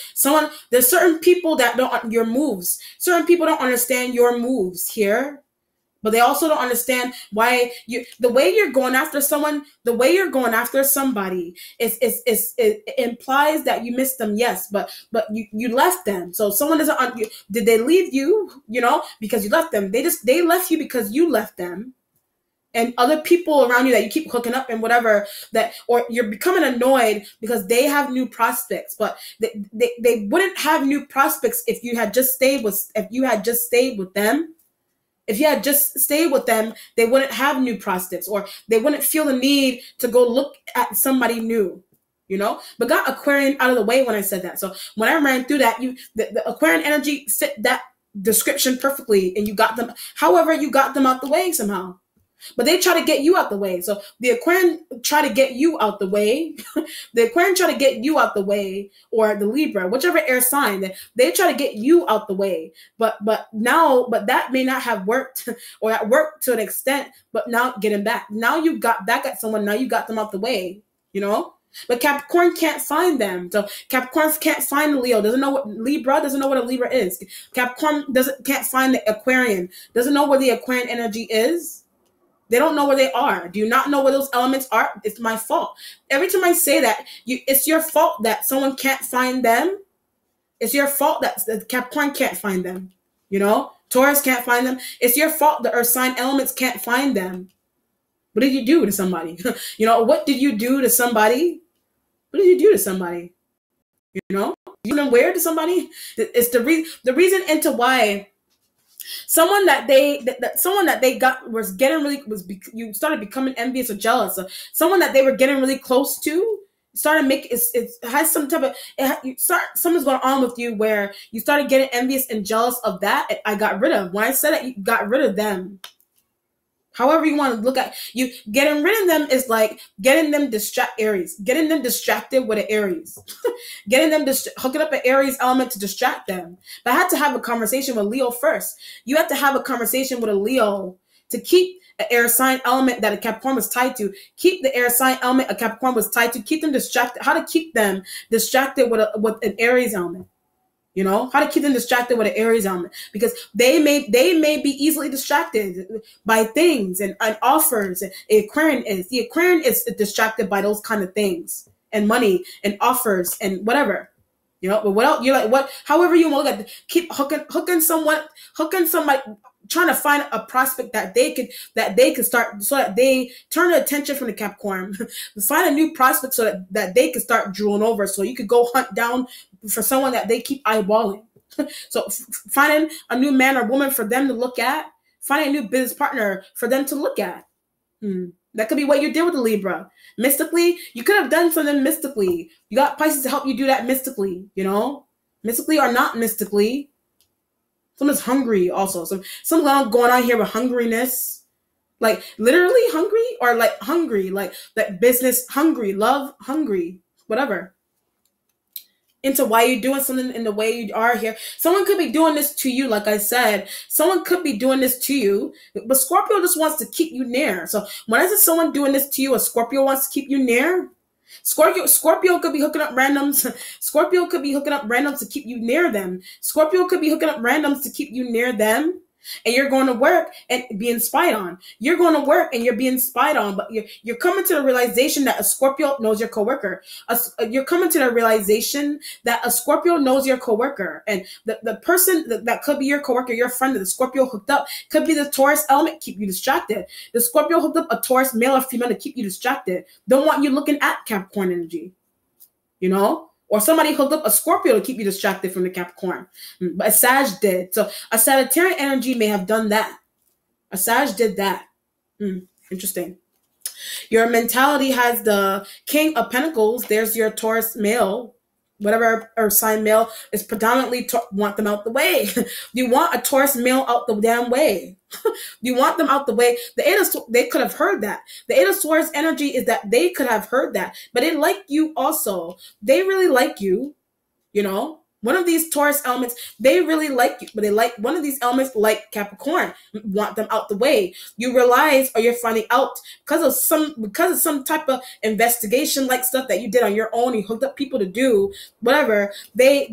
there's certain people that don't your moves. Certain people don't understand your moves here, but they also don't understand why the way you're going after someone, the way you're going after somebody it implies that you missed them. Yes, but you left them. So someone doesn't. Did they leave you? Because you left them. They left you because you left them. And other people around you that you keep hooking up and whatever or you're becoming annoyed because they have new prospects, but they wouldn't have new prospects if you had just stayed with them. If you had just stayed with them, they wouldn't have new prospects, or they wouldn't feel the need to go look at somebody new. But got Aquarian out of the way when I said that. So when I ran through that, the Aquarian energy fit that description perfectly, and you got them. However, you got them out the way somehow. But they try to get you out the way. So the Aquarian try to get you out the way. The Aquarian try to get you out the way, or the Libra, whichever air sign, they try to get you out the way. But that may not have worked, or that worked to an extent, but now getting back. Now you got back at someone, now you got them out the way, But Capricorn can't find them. So Capricorn can't find the Leo, doesn't know what Libra, doesn't know what a Libra is. Capricorn can't find the Aquarian, doesn't know where the Aquarian energy is. They don't know where they are. Do you not know where those elements are? It's my fault. Every time I say that, it's your fault that someone can't find them. It's your fault that the Capricorn can't find them. Taurus can't find them. It's your fault the earth sign elements can't find them. What did you do to somebody? What did you do to somebody? What did you do to somebody? You know where to somebody? It's the reason into why. Someone that they got was getting really you started becoming envious or jealous. Someone that they were getting really close to started making it has some type of something's going on with you where you started getting envious and jealous of that. I got rid of. When I said that, you got rid of them. However you want to look at you, getting rid of them is like getting them getting them distracted with an Aries, getting them hooking up an Aries element to distract them. But I had to have a conversation with Leo first. You have to have a conversation with a Leo to keep an air sign element that a Capricorn was tied to. Keep the air sign element a Capricorn was tied to. Keep them distracted. How to keep them distracted with an Aries element. You know, how to keep them distracted with an Aries element, because they may be easily distracted by things and offers. The Aquarian is distracted by those kind of things and money and offers and whatever. You know, but what else? You're like, what? However you want to look at, keep hooking somebody, trying to find a prospect that they could start, so that they turn their attention from the Capricorn, find a new prospect so that they could start drooling over, so you could go hunt down for someone that they keep eyeballing. So finding a new man or woman for them to look at, finding a new business partner for them to look at. That could be what you did with the Libra. Mystically, you could have done something mystically. You got Pisces to help you do that mystically, you know? Mystically or not mystically. Someone's hungry also. Something going on here with hungriness. Like literally hungry, or like hungry, like business hungry, love hungry, whatever. Into why you're doing something in the way you are here. Someone could be doing this to you, like I said. Someone could be doing this to you, but Scorpio just wants to keep you near. So when I say someone doing this to you, a Scorpio wants to keep you near. Scorpio could be hooking up randoms. Scorpio could be hooking up randoms to keep you near them. Scorpio could be hooking up randoms to keep you near them. And you're going to work and being spied on. You're going to work and you're being spied on, but you're coming to the realization that a Scorpio knows your coworker. You're coming to the realization that a Scorpio knows your coworker, and the person that could be your coworker, your friend that the Scorpio hooked up, could be the Taurus element, keep you distracted. The Scorpio hooked up a Taurus male or female to keep you distracted. Don't want you looking at Capricorn energy, you know? Or somebody hooked up a Scorpio to keep you distracted from the Capricorn. But a Sag did. So a Sagittarian energy may have done that. A Sag did that. Interesting. Your mentality has the King of Pentacles. There's your Taurus male. Whatever or sign male is predominantly want them out the way. You want a Taurus male out the damn way. You want them out the way. They could have heard that. The Eight of Swords energy is that they could have heard that, but they like you also. They really like you, you know. One of these Taurus elements, they really like you, but they like one of these elements, like Capricorn, want them out the way. You realize, or you're finding out because of some type of investigation like stuff that you did on your own. You hooked up people to do whatever. You're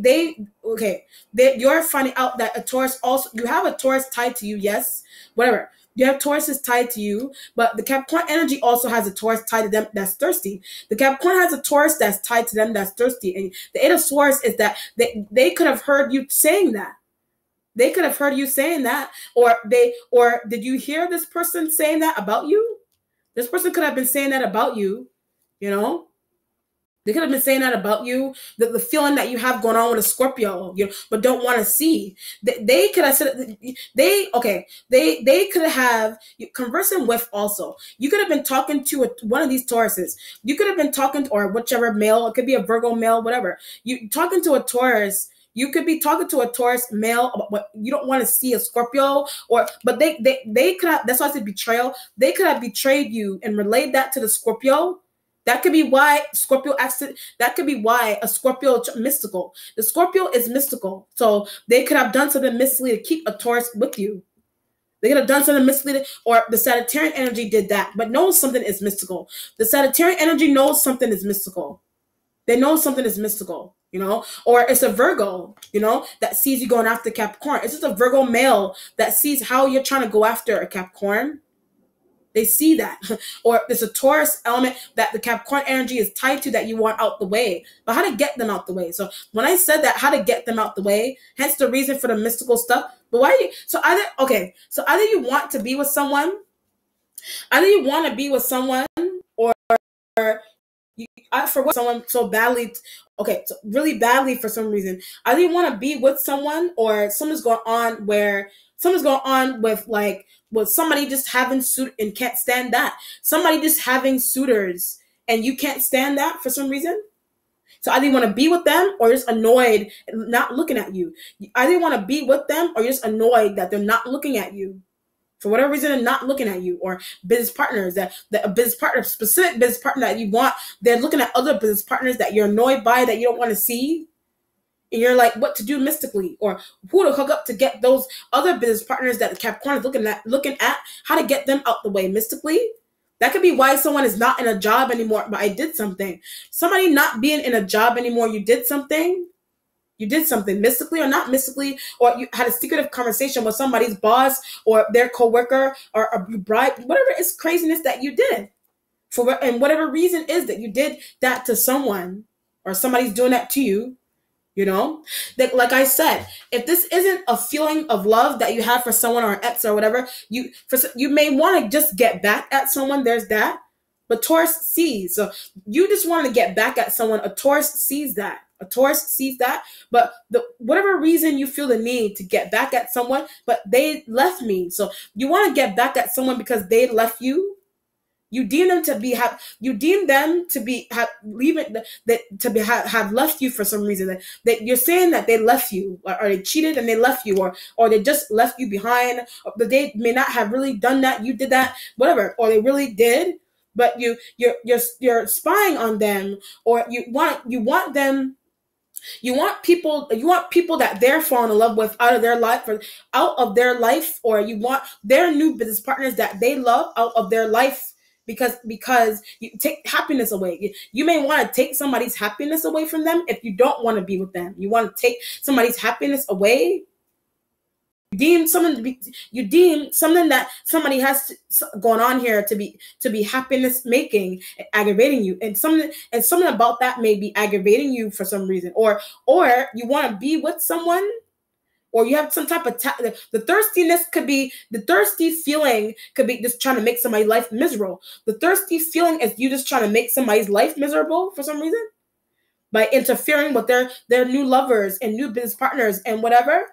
finding out that a Taurus also, you have a Taurus tied to you. Yes, whatever. You have Tauruses tied to you, but the Capricorn energy also has a Taurus tied to them that's thirsty. The Capricorn has a Taurus that's tied to them that's thirsty. And the Eight of Swords is that they could have heard you saying that. They could have heard you saying that. Or did you hear this person saying that about you? This person could have been saying that about you, you know? They could have been saying that about you, the feeling that you have going on with a Scorpio, you know, but don't want to see. They could have said they could have conversing with also. You could have been talking to one of these Tauruses. You could have been talking or whichever male. It could be a Virgo male, whatever. You talking to a Taurus. You could be talking to a Taurus male, but you don't want to see a Scorpio, but they could have. That's why I said betrayal. They could have betrayed you and relayed that to the Scorpio. That could be why Scorpio acted. That could be why a Scorpio mystical. The Scorpio is mystical, so they could have done something mystically to keep a Taurus with you. They could have done something mystically, or the Sagittarian energy did that, but knows something is mystical. The Sagittarian energy knows something is mystical. They know something is mystical, you know, or it's a Virgo, you know, that sees you going after Capricorn. It's just a Virgo male that sees how you're trying to go after a Capricorn. They see that. Or there's a Taurus element that the Capricorn energy is tied to that you want out the way. But how to get them out the way? So when I said that, how to get them out the way, hence the reason for the mystical stuff. But why? So either you want to be with someone, or I forgot someone so badly. Okay, so really badly for some reason. Either you want to be with someone, or something's going on with somebody just having suit and can't stand that. Somebody just having suitors and you can't stand that for some reason. So either you want to be with them or you're just annoyed not looking at you. Either you want to be with them or you're just annoyed that they're not looking at you. For whatever reason, they're not looking at you. Or business partners, that a business partner, specific business partner that you want, they're looking at other business partners that you're annoyed by, that you don't want to see. And you're like, what to do mystically, or who to hook up to get those other business partners that the Capricorn is looking at, how to get them out the way mystically. That could be why someone is not in a job anymore, but I did something. Somebody not being in a job anymore, you did something. You did something mystically or not mystically, or you had a secretive conversation with somebody's boss or their coworker, or you bribed, whatever is craziness that you did. And whatever reason is that you did that to someone, or somebody's doing that to you, you know, that, like I said, if this isn't a feeling of love that you have for someone or an ex or whatever, you may want to just get back at someone. There's that. But Taurus sees. So you just want to get back at someone. A Taurus sees that. A Taurus sees that. But whatever reason you feel the need to get back at someone, but they left me. So you want to get back at someone because they left you. You deem them to be have left you for some reason. That you're saying that they left you, or they cheated and they left you, or they just left you behind. Or they may not have really done that. You did that, whatever, or they really did. But you're spying on them, or you want them. You want people that they're falling in love with out of their life, or you want their new business partners that they love out of their life, because you take happiness away. You may want to take somebody's happiness away from them if you don't want to be with them. You want to take somebody's happiness away. You deem something that somebody has going on here to be happiness making, aggravating you, and something about that may be aggravating you for some reason, or you want to be with someone, or you have some type of the thirstiness could be, the thirsty feeling could be just trying to make somebody's life miserable. The thirsty feeling is you just trying to make somebody's life miserable for some reason by interfering with their new lovers and new business partners and whatever.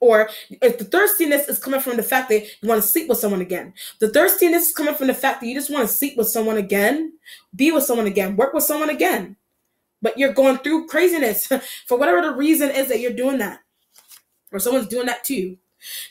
Or if the thirstiness is coming from the fact that you want to sleep with someone again, the thirstiness is coming from the fact that you just want to sleep with someone again, be with someone again, work with someone again, but you're going through craziness for whatever the reason is that you're doing that, or someone's doing that to you.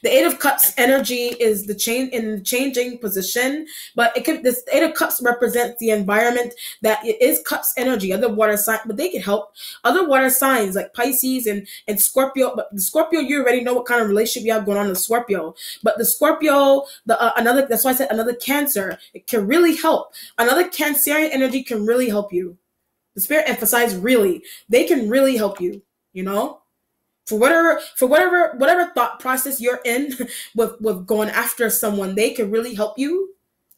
The Eight of Cups energy is the changing position, but this Eight of Cups represents the environment that it is Cups energy. Other water signs, but they can help. Other water signs like Pisces and Scorpio. But the Scorpio, you already know what kind of relationship you have going on with Scorpio. But the Scorpio, that's why I said another Cancer. It can really help. Another Cancerian energy can really help you. The Spirit emphasized really. They can really help you. You know. For whatever thought process you're in with going after someone, they can really help you.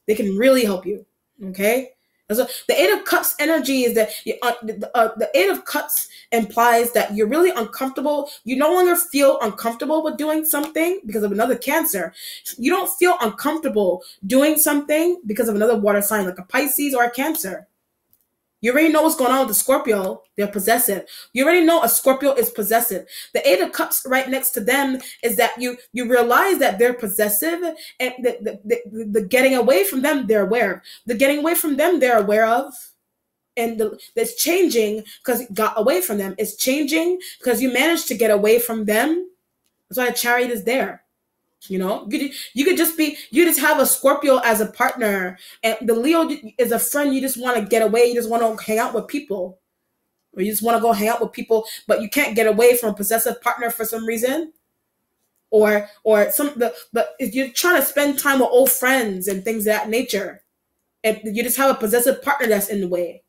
They can really help you. Okay. So the Eight of Cups energy is that the Eight of Cups implies that you're really uncomfortable. You no longer feel uncomfortable with doing something because of another Cancer. You don't feel uncomfortable doing something because of another water sign like a Pisces or a Cancer. You already know what's going on with the Scorpio. They're possessive. You already know a Scorpio is possessive. The Eight of Cups right next to them is that you realize that they're possessive, and the getting away from them, they're aware of. The getting away from them, they're aware of. And that's changing because you got away from them. It's changing because you managed to get away from them. That's why the Chariot is there. You know, you could just have a Scorpio as a partner, and the Leo is a friend. You just want to get away. You just want to hang out with people, or you just want to go hang out with people, but you can't get away from a possessive partner for some reason, or if you're trying to spend time with old friends and things of that nature, and you just have a possessive partner that's in the way,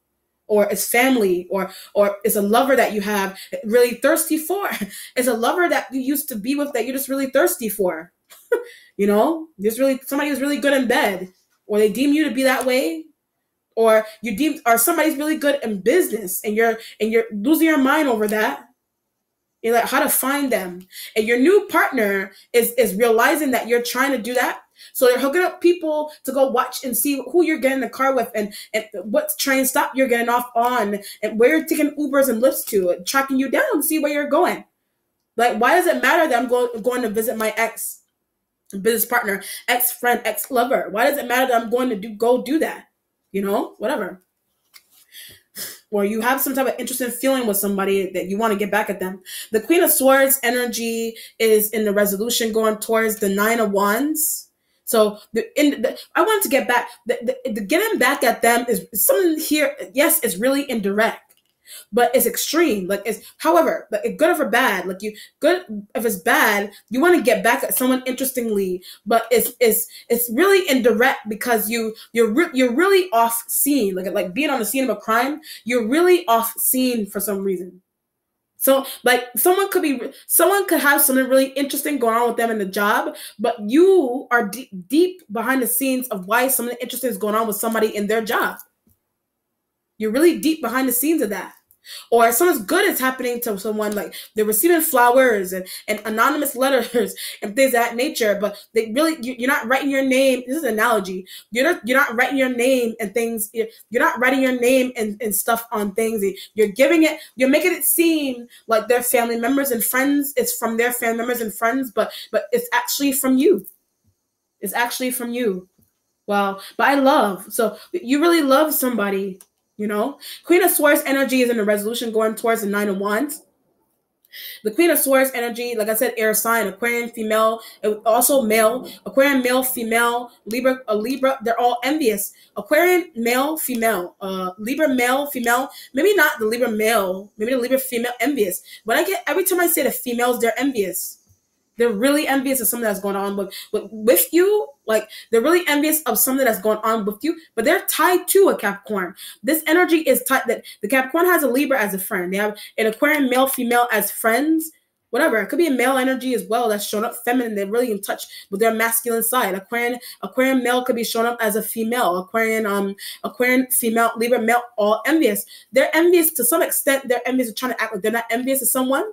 or it's family, or it's a lover that you have really thirsty for. It's a lover that you used to be with that you're just really thirsty for. You know, there's really somebody who's really good in bed, or they deem you to be that way, or somebody's really good in business, and you're losing your mind over that. You're like, how to find them, and your new partner is realizing that you're trying to do that. So they're hooking up people to go watch and see who you're getting in the car with, and what train stop you're getting off on, and where you're taking Ubers and Lyfts to, and tracking you down to see where you're going. Like, why does it matter that I'm going to visit my ex business partner, ex-friend, ex-lover? Why does it matter that I'm going to go do that? You know, whatever. Or you have some type of interesting feeling with somebody that you want to get back at them. The Queen of Swords energy is in the resolution going towards the Nine of Wands. So I wanted to get back. The getting back at them is something here. Yes, it's really indirect, but it's extreme. Like however, good or bad. Like if it's bad, you want to get back at someone interestingly, but it's really indirect because you're really off scene. Like being on the scene of a crime, you're really off scene for some reason. So like someone could have something really interesting going on with them in the job, but you are deep behind the scenes of why something interesting is going on with somebody in their job. You're really deep behind the scenes of that. Or something good is happening to someone, like they're receiving flowers and anonymous letters and things of that nature, but they really you're not writing your name. This is an analogy. You're not writing your name and things. You're not writing your name and stuff on things. You're making it seem like their family members and friends. It's from their family members and friends, but it's actually from you. It's actually from you. Wow. But I love, so you really love somebody, you know? Queen of Swords energy is in the resolution going towards the Nine of Wands. The Queen of Swords energy, like I said, air sign, Aquarian female, also male, Aquarian male, female, Libra, they're all envious. Aquarian male, female, Libra male, female, maybe not the Libra male, maybe the Libra female envious. But every time I say the females, they're envious. They're really envious of something that's going on with you. Like, they're really envious of something that's going on with you, but they're tied to a Capricorn. This energy is tied, that the Capricorn has a Libra as a friend. They have an Aquarian male, female as friends. Whatever. It could be a male energy as well that's shown up feminine. They're really in touch with their masculine side. Aquarian male could be shown up as a female. Aquarian female, Libra male, all envious. They're envious to some extent. They're envious of trying to act like they're not envious of someone.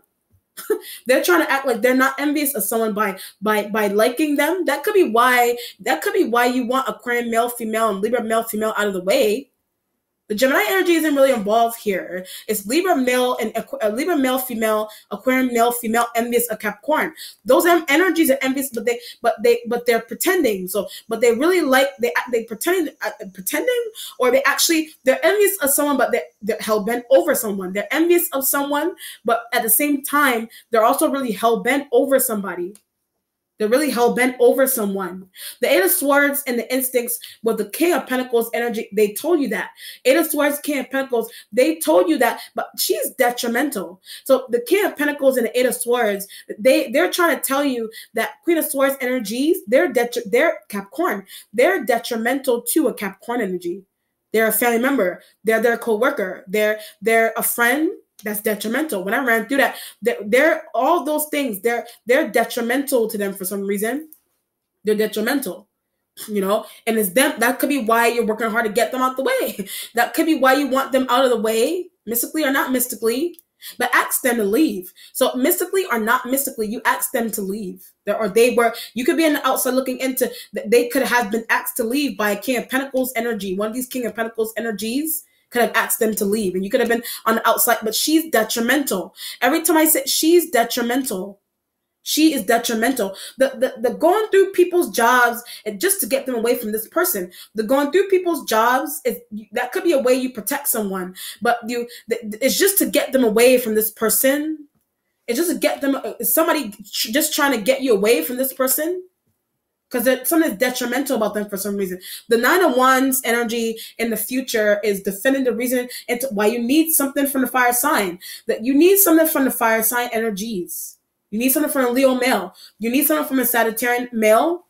They're trying to act like they're not envious of someone by liking them. That could be why you want Aquarian male, female, and Libra male, female out of the way. The Gemini energy isn't really involved here. It's Libra male and Libra male, female, Aquarian male, female, envious of Capricorn. Those energies are envious, but they're pretending. So, but they really like they pretending, or they're envious of someone, but they're hell bent over someone. They're envious of someone, but at the same time, they're also really hell bent over somebody. They're really hell-bent over someone. The Eight of Swords and the instincts with the King of Pentacles energy, they told you that. Eight of Swords, King of Pentacles, they told you that, but she's detrimental. So the King of Pentacles and the Eight of Swords, they're trying to tell you that Queen of Swords energies, they're Capricorn. They're detrimental to a Capricorn energy. They're a family member. They're their co-worker. They're a friend. That's detrimental. When I ran through that, they're all those things. They're detrimental to them for some reason. They're detrimental, and it's them. That could be why you're working hard to get them out the way. That could be why you want them out of the way, mystically or not mystically. But ask them to leave. So mystically or not mystically, you ask them to leave. You could be on the outside looking into, they could have been asked to leave by a King of Pentacles energy. One of these King of Pentacles energies could have asked them to leave, and you could have been on the outside, but she's detrimental. Every time I say she's detrimental, she is detrimental. The going through people's jobs and just to get them away from this person. The going through people's jobs that could be a way you protect someone, but it's just to get them away from this person. It's just to get them. Somebody just trying to get you away from this person. Because there's something detrimental about them for some reason. The Nine of Wands energy in the future is defending the reason into why you need something from the fire sign. That you need something from the fire sign energies. You need something from a Leo male. You need something from a Sagittarian male.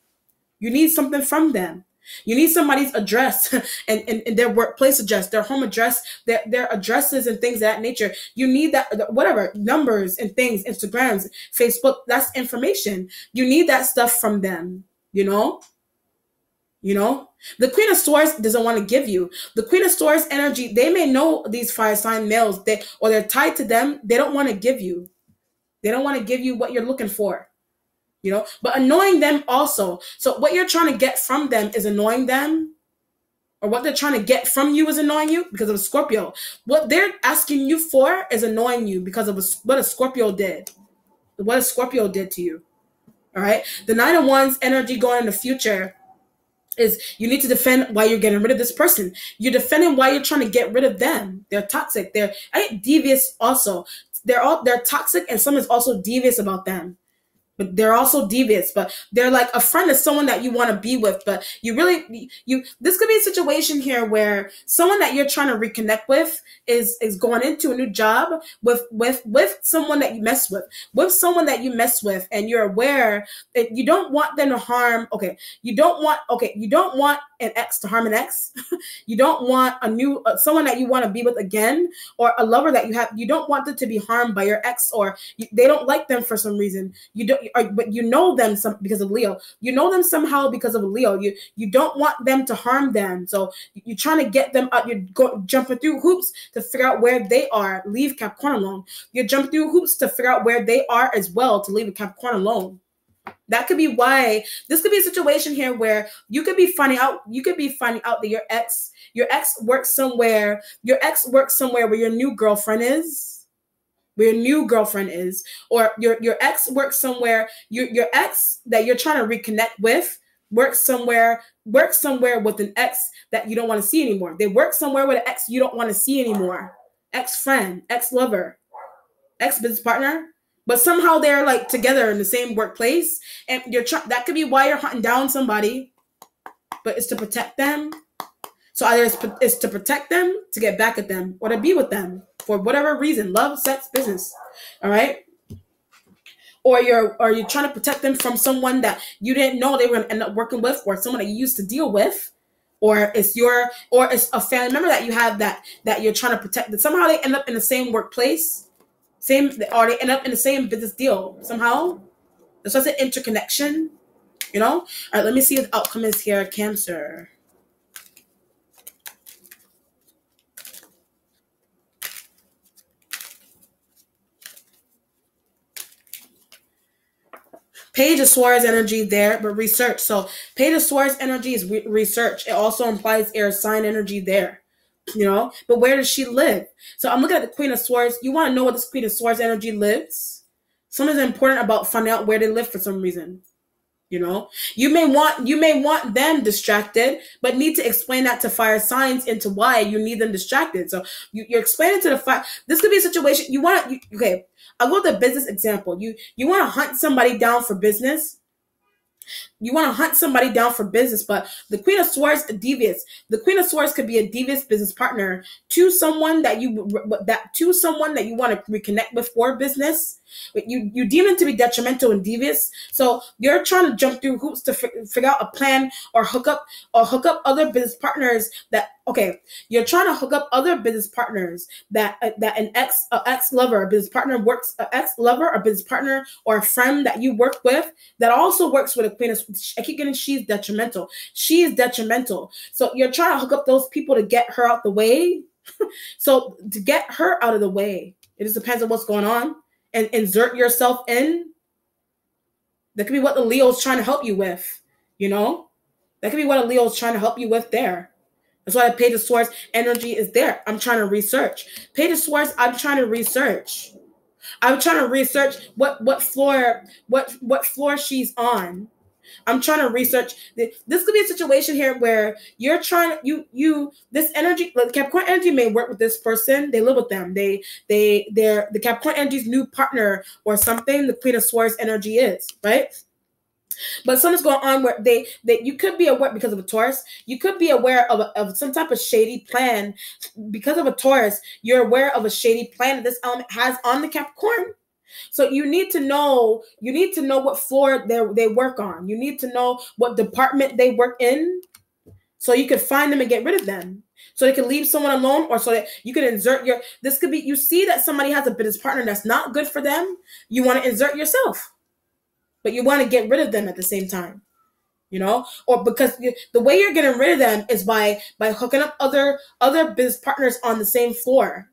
You need something from them. You need somebody's address and their workplace address, their home address, their addresses and things of that nature. You need that, whatever, numbers and things, Instagrams, Facebook, that's information. You need that stuff from them. The Queen of Swords doesn't want to give you. The Queen of Swords energy, they may know these fire sign males, or they're tied to them. They don't want to give you. They don't want to give you what you're looking for, but annoying them also. So what you're trying to get from them is annoying them, or what they're trying to get from you is annoying you because of a Scorpio. What they're asking you for is annoying you because of what a Scorpio did. What a Scorpio did to you. All right. The Nine of Wands energy going in the future is you need to defend why you're getting rid of this person. You're defending why you're trying to get rid of them. They're toxic. They're devious also. They're toxic, and someone's also devious about them. but they're also devious. But they're like a friend is someone that you want to be with, but you really this could be a situation here where someone that you're trying to reconnect with is going into a new job with someone that you mess with someone that you mess with, and you're aware that you don't want them to harm. You don't want an ex to harm an ex. You don't want a new someone that you want to be with again, or a lover that you don't want them to be harmed by your ex, or they don't like them for some reason. You don't, but you know them because of Leo. You know them somehow because of Leo. You don't want them to harm them, so you're trying to get them up. You're jumping through hoops to figure out where they are. Leave Capricorn alone. You're jumping through hoops to figure out where they are as well, to leave a Capricorn alone. That could be why this could be a situation here where you could be finding out that your ex works somewhere. Your ex works somewhere where your new girlfriend is. Or your ex works somewhere. Your ex that you're trying to reconnect with works somewhere with an ex that you don't want to see anymore. They work somewhere with an ex you don't want to see anymore. Ex-friend, ex-lover, ex-business partner. But somehow they're like together in the same workplace, and that could be why you're hunting down somebody, but it's to protect them. So either it's to protect them, to get back at them, or to be with them for whatever reason, love, sex, business. All right. Or you're trying to protect them from someone that you didn't know they were going to end up working with, or someone that you used to deal with, or it's a family member that you have that you're trying to protect. That somehow they end up in the same workplace. Or they end up in the same business deal somehow. There's such an interconnection, All right, let me see what the outcome is here. Cancer. Page of Swords energy there, but research. So Page of Swords energy is research. It also implies air sign energy there. But where does she live? So I'm looking at the Queen of Swords. You want to know what this Queen of Swords energy lives? Something's important about finding out where they live for some reason. You may want them distracted, but need to explain that to fire signs into why you need them distracted. So you're explaining to the fire. This could be a situation okay. I'll go with the business example. You want to hunt somebody down for business. But the Queen of Swords is devious. The Queen of Swords could be a devious business partner to someone that you want to reconnect with for business. You deem it to be detrimental and devious. So you're trying to jump through hoops to figure out a plan or hook up other business partners you're trying to hook up other business partners that an ex-lover, a business partner ex-lover, a business partner, or a friend that you work with that also works with a Queen of. I keep getting she's detrimental. She is detrimental. So you're trying to hook up those people to get her out the way. So to get her out of the way, it just depends on what's going on, and insert yourself in. That could be what the Leo's trying to help you with. That could be what a Leo's trying to help you with there. That's why the Page of Swords energy is there. I'm trying to research. Page of Swords, I'm trying to research. I'm trying to research what floor she's on. I'm trying to research. This could be a situation here where you're trying this energy, the Capricorn energy may work with this person. They live with them. They're the Capricorn energy's new partner or something. The Queen of Swords energy is, right? But something's going on where you could be aware because of a Taurus. You could be aware of some type of shady plan because of a Taurus. You're aware of a shady plan that this element has on the Capricorn. So you need to know what floor they work on. You need to know what department they work in, so you can find them and get rid of them. So they can leave someone alone, or so that you can insert this could be, you see that somebody has a business partner that's not good for them. You want to insert yourself, but you want to get rid of them at the same time, or because the way you're getting rid of them is by hooking up other business partners on the same floor,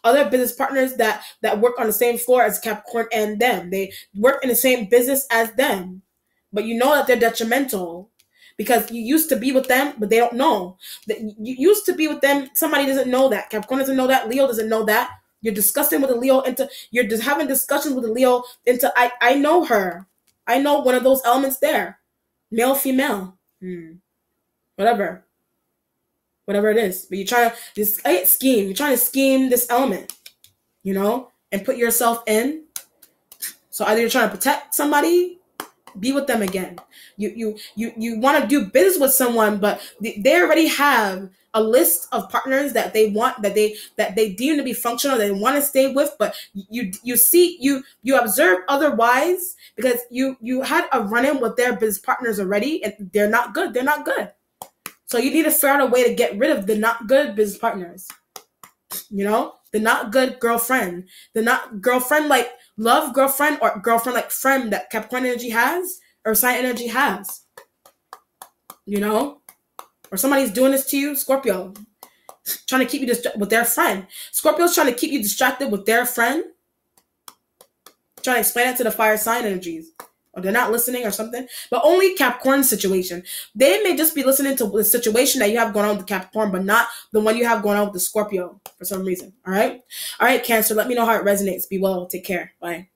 other business partners that work on the same floor as Capricorn and them. They work in the same business as them, but that they're detrimental because you used to be with them, but they don't know that you used to be with them. Somebody doesn't know that. Capricorn doesn't know that. Leo doesn't know that. You're discussing with a Leo you're just having discussions with a Leo into, I know her. I know one of those elements there. Male, female. Whatever it is. But you're trying to scheme. You're trying to scheme this element, and put yourself in. So either you're trying to protect somebody, be with them again. You want to do business with someone, but they already have a list of partners that they want, that they deem to be functional, they want to stay with, but you observe otherwise, because you had a run-in with their business partners already, and they're not good. They're not good. So you need to figure out a way to get rid of the not good business partners. You know, the not good girlfriend, the not girlfriend like love girlfriend, or girlfriend like friend that Capricorn energy has, or sign energy has. You know, or somebody's doing this to you, Scorpio, trying to keep you with their friend. Scorpio's trying to keep you distracted with their friend, trying to explain it to the fire sign energies, or they're not listening or something. But only Capricorn situation. They may just be listening to the situation that you have going on with the Capricorn, but not the one you have going on with the Scorpio for some reason. All right, Cancer. Let me know how it resonates. Be well. Take care. Bye.